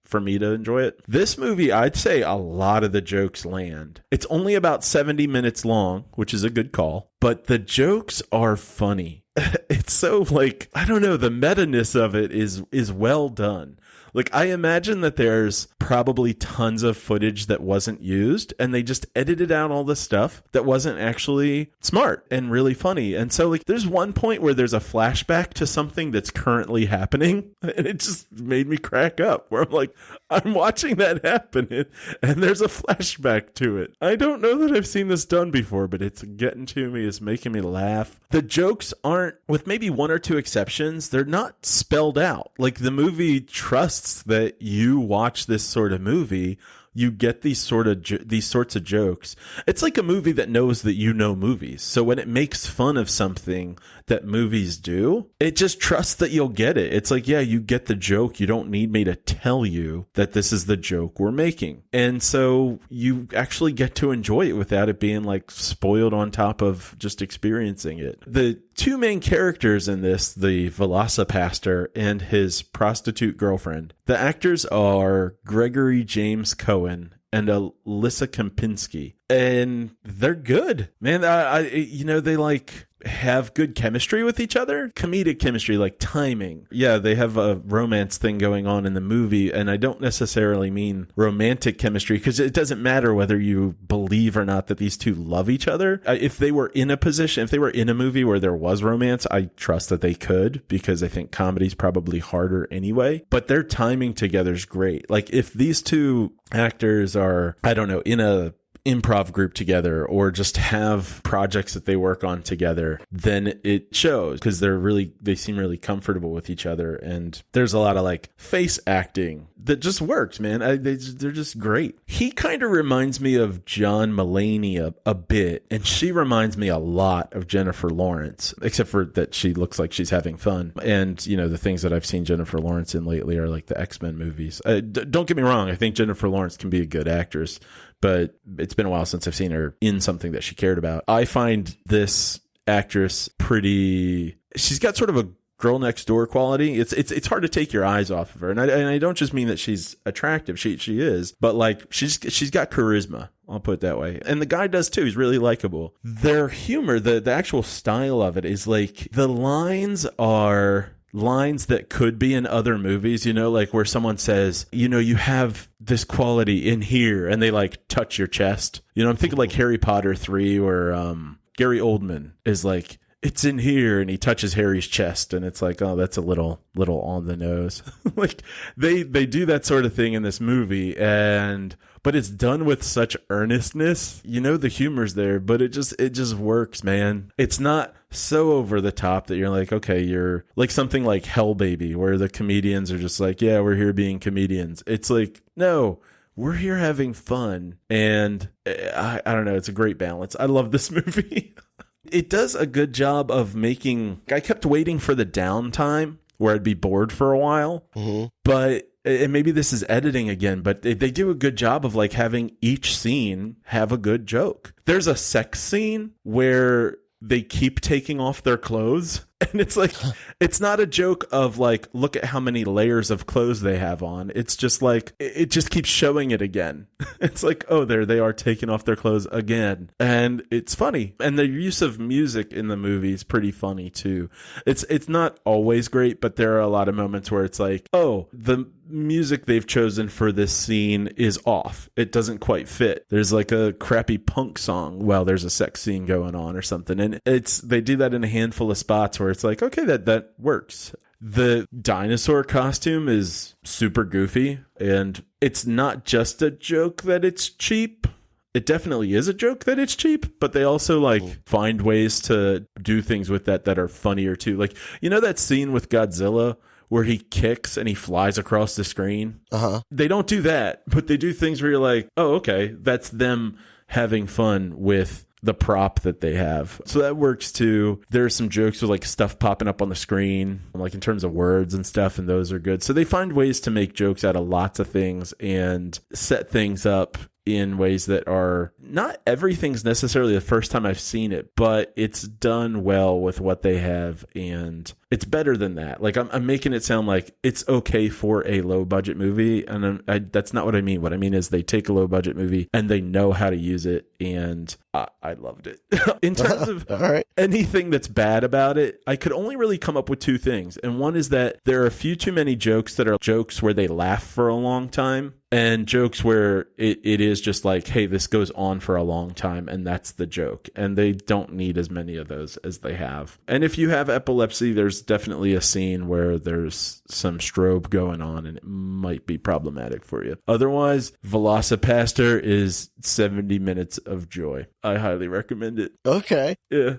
for me to enjoy it. This movie, I'd say a lot of the jokes land. It's only about 70 minutes long, which is a good call, but the jokes are funny. It's so like, I don't know, the meta-ness of it is well done. Like, I imagine that there's probably tons of footage that wasn't used, and they just edited out all the stuff that wasn't actually smart and really funny. And so, like, there's one point where there's a flashback to something that's currently happening, and it just made me crack up, where I'm like, I'm watching that happen, and there's a flashback to it. I don't know that I've seen this done before, but it's getting to me. It's making me laugh. The jokes aren't, with maybe one or two exceptions, they're not spelled out. Like, the movie trusts that you watch this sort of movie, you get these sorts of jokes. It's like a movie that knows that you know movies. So when it makes fun of something that movies do, it just trusts that you'll get it. It's like, yeah, you get the joke. You don't need me to tell you that this is the joke we're making. And so you actually get to enjoy it without it being like spoiled on top of just experiencing it. The two main characters in this, the VelociPastor and his prostitute girlfriend, the actors are Gregory James Cohen and Alyssa Kempinski, and they're good, man. They like have good chemistry with each other, comedic chemistry, like timing. Yeah, they have a romance thing going on in the movie, and I don't necessarily mean romantic chemistry, because it doesn't matter whether you believe or not that these two love each other. If they were in a movie where there was romance, I trust that they could, because I think comedy's probably harder anyway, but their timing together is great. Like, if these two actors are, I don't know, in improv group together or just have projects that they work on together, then it shows because they seem really comfortable with each other. And there's a lot of like face acting that just works, man. They're just great. He kind of reminds me of John Mulaney a bit, and she reminds me a lot of Jennifer Lawrence, except for that she looks like she's having fun. And, you know, the things that I've seen Jennifer Lawrence in lately are like the X-Men movies. Don't get me wrong. I think Jennifer Lawrence can be a good actress, but it's been a while since I've seen her in something that she cared about. I find this actress she's got sort of a girl next door quality. It's hard to take your eyes off of her. And I don't just mean that she's attractive. She is, but like she's got charisma. I'll put it that way. And the guy does too. He's really likable. Their humor, the actual style of it is like the lines are lines that could be in other movies, you know, like where someone says, you know, you have this quality in here, and they like touch your chest. You know, I'm thinking like Harry Potter 3 where Gary Oldman is like, it's in here, and he touches Harry's chest, and it's like, oh, that's a little on the nose. Like they do that sort of thing in this movie, but it's done with such earnestness. You know, the humor's there, but it just works, man. It's not so over the top that you're like, okay, you're like something like Hell Baby, where the comedians are just like, yeah, we're here being comedians. It's like, no, we're here having fun. And I don't know. It's a great balance. I love this movie. It does a good job of I kept waiting for the downtime where I'd be bored for a while, but and maybe this is editing again, but they do a good job of like having each scene have a good joke. There's a sex scene where they keep taking off their clothes. And it's like, it's not a joke of like, look at how many layers of clothes they have on. It's just like, it just keeps showing it again. It's like, oh, there they are taking off their clothes again. And it's funny. And the use of music in the movie is pretty funny too. It's not always great, but there are a lot of moments where it's like, oh, the music they've chosen for this scene is off. It doesn't quite fit. There's like a crappy punk song while there's a sex scene going on or something. And they do that in a handful of spots where it's like, okay, that works. The dinosaur costume is super goofy, and it's not just a joke that it's cheap. It definitely is a joke that it's cheap, but they also like find ways to do things with that are funnier too. Like, you know that scene with Godzilla where he kicks and he flies across the screen? They don't do that, but they do things where you're like, oh, okay, that's them having fun with the prop that they have. So that works too. There's some jokes with like stuff popping up on the screen, like in terms of words and stuff, and those are good. So they find ways to make jokes out of lots of things and set things up in ways that are not everything's necessarily the first time I've seen it, but it's done well with what they have, and it's better than that. Like I'm making it sound like it's okay for a low budget movie, and that's not what I mean. What I mean is they take a low budget movie and they know how to use it, and I loved it. In terms of anything that's bad about it, I could only really come up with two things, and one is that there are a few too many jokes that are jokes where they laugh for a long time, and jokes where it is just like, hey, this goes on for a long time, and that's the joke. And they don't need as many of those as they have. And if you have epilepsy, there's definitely a scene where there's some strobe going on, and it might be problematic for you. Otherwise, VelociPastor is 70 minutes of joy. I highly recommend it. Okay. Yeah.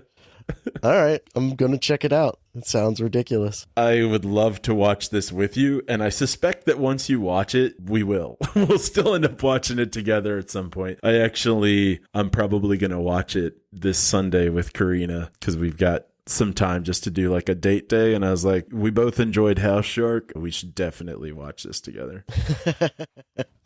All right. I'm going to check it out. It sounds ridiculous. I would love to watch this with you, and I suspect that once you watch it, we will. We'll still end up watching it together at some point. I'm probably going to watch it this Sunday with Karina because we've got some time just to do like a date day, and I was like, we both enjoyed House Shark. We should definitely watch this together.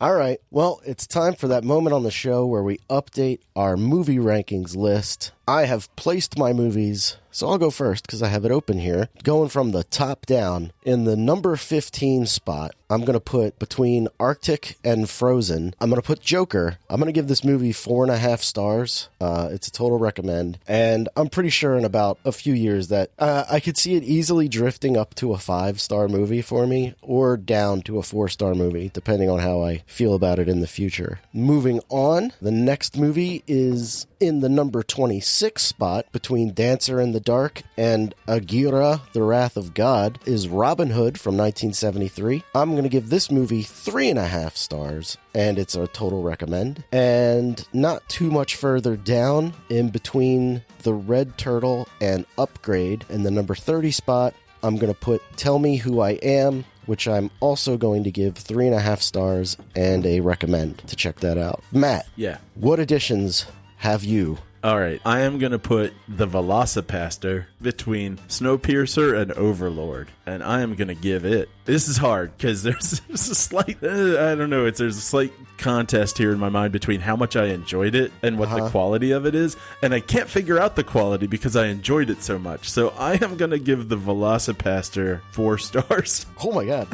All right. Well, it's time for that moment on the show where we update our movie rankings list. I have placed my movies, so I'll go first because I have it open here. Going from the top down, in the number 15 spot, I'm going to put between Arctic and Frozen. I'm going to put Joker. I'm going to give this movie 4.5 stars. It's a total recommend. And I'm pretty sure in about a few years that I could see it easily drifting up to a 5-star movie for me or down to a 4-star movie, depending on how I feel about it in the future. Moving on, the next movie is in the number 26 6th spot between Dancer in the Dark and Agira, The Wrath of God is Robin Hood from 1973. I'm going to give this movie 3.5 stars, and it's a total recommend. And not too much further down, in between The Red Turtle and Upgrade, in the number 30 spot, I'm going to put Tell Me Who I Am, which I'm also going to give 3.5 stars and a recommend to check that out. Matt, Yeah. what additions have you? All right. I am going to put the VelociPastor between Snowpiercer and Overlord. And I am going to give it. This is hard because there's a slight, I don't know, there's a slight contest here in my mind between how much I enjoyed it and what the quality of it is. And I can't figure out the quality because I enjoyed it so much. So I am going to give the VelociPastor 4 stars. Oh my God.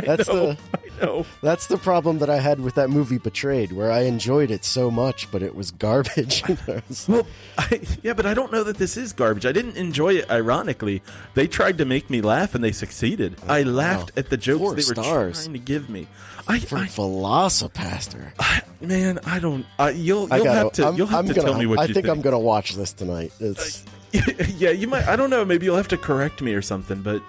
I know. That's the problem that I had with that movie Betrayed, where I enjoyed it so much, but it was garbage. Well, but I don't know that this is garbage. I didn't enjoy it, ironically. They tried to make me laugh, and they succeeded. I laughed at the jokes 4 they were stars. trying to give me. For VelociPastor. Man, I don't... you'll have to tell me what you think. I think I'm going to watch this tonight. It's... Yeah, you might. I don't know. Maybe you'll have to correct me or something. But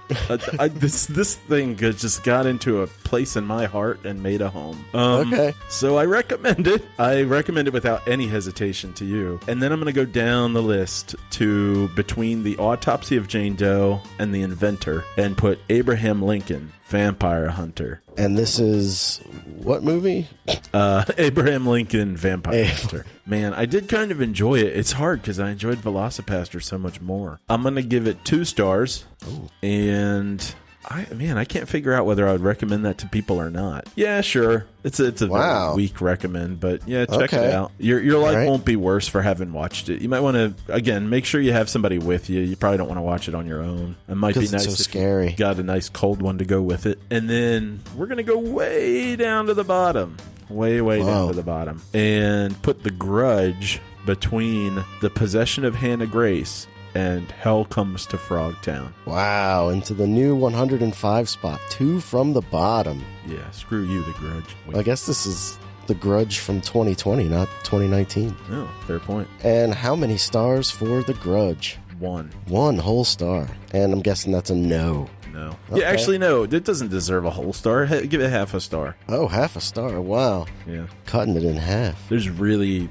this thing just got into a place in my heart and made a home. Okay. So I recommend it. I recommend it without any hesitation to you. And then I'm going to go down the list to between The Autopsy of Jane Doe and The Inventor, and put Abraham Lincoln, Vampire Hunter. And this is what movie? Abraham Lincoln, Vampire Hunter. Man, I did kind of enjoy it. It's hard because I enjoyed VelociPastor so much more. I'm going to give it 2 stars. Ooh. And I can't figure out whether I would recommend that to people or not. Yeah, sure. It's a very weak recommend, but yeah, check it out. Your life won't be worse for having watched it. You might want to, again, make sure you have somebody with you. You probably don't want to watch it on your own. It might be nice if you got a nice cold one to go with it. And then we're going to go way down to the bottom. Way down to the bottom. And put The Grudge between The Possession of Hannah Grace and Hell Comes to Frogtown. Wow, into the new 105 spot. 2 from the bottom. Yeah, screw you, The Grudge. I guess this is The Grudge from 2020, not 2019. Oh, fair point. And how many stars for The Grudge? 1. 1 whole star. And I'm guessing that's a no. No. Okay. Yeah, actually, no. It doesn't deserve a whole star. Give it half a star. Oh, half a star. Wow. Yeah. Cutting it in half. There really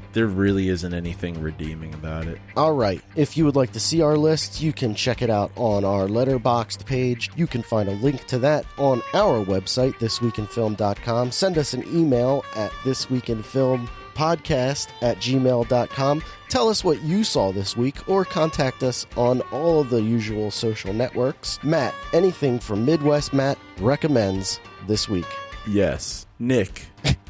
isn't anything redeeming about it. All right. If you would like to see our list, you can check it out on our Letterboxd page. You can find a link to that on our website, thisweekinfilm.com. Send us an email at thisweekinfilmpodcast@gmail.com. Tell us what you saw this week, or contact us on all of the usual social networks. Matt, anything from Midwest Matt recommends this week? Yes. Nick,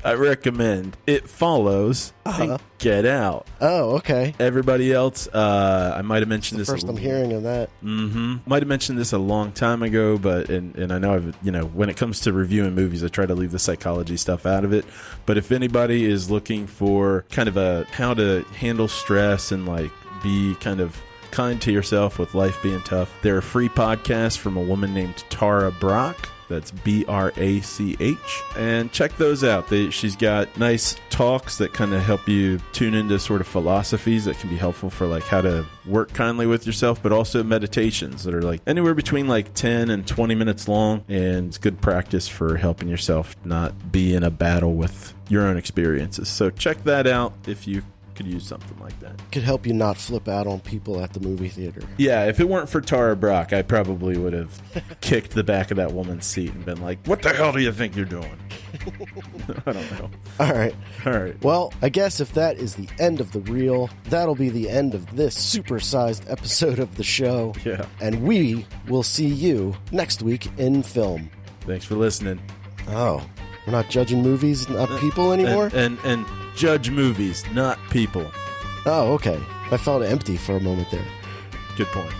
I recommend It Follows and Get Out. Oh, okay. Everybody else, I might have mentioned this. First I'm hearing of that. Might have mentioned this a long time ago, but and I know when it comes to reviewing movies, I try to leave the psychology stuff out of it. But if anybody is looking for kind of a how to handle stress and like be kind of kind to yourself with life being tough, there are free podcasts from a woman named Tara Brach. That's Brach. And check those out. She's got nice talks that kind of help you tune into sort of philosophies that can be helpful for like how to work kindly with yourself, but also meditations that are like anywhere between like 10 and 20 minutes long. And it's good practice for helping yourself not be in a battle with your own experiences. So check that out if you could use something like that. Could help you not flip out on people at the movie theater. Yeah, if it weren't for Tara Brach, I probably would have kicked the back of that woman's seat and been like, what the hell do you think you're doing? I don't know. All right. Well, I guess if that is the end of the reel, that'll be the end of this supersized episode of the show. Yeah. And we will see you next week in film. Thanks for listening. Oh, we're not judging movies, not people anymore? And judge movies, not people. Oh, okay. I felt empty for a moment there. Good point.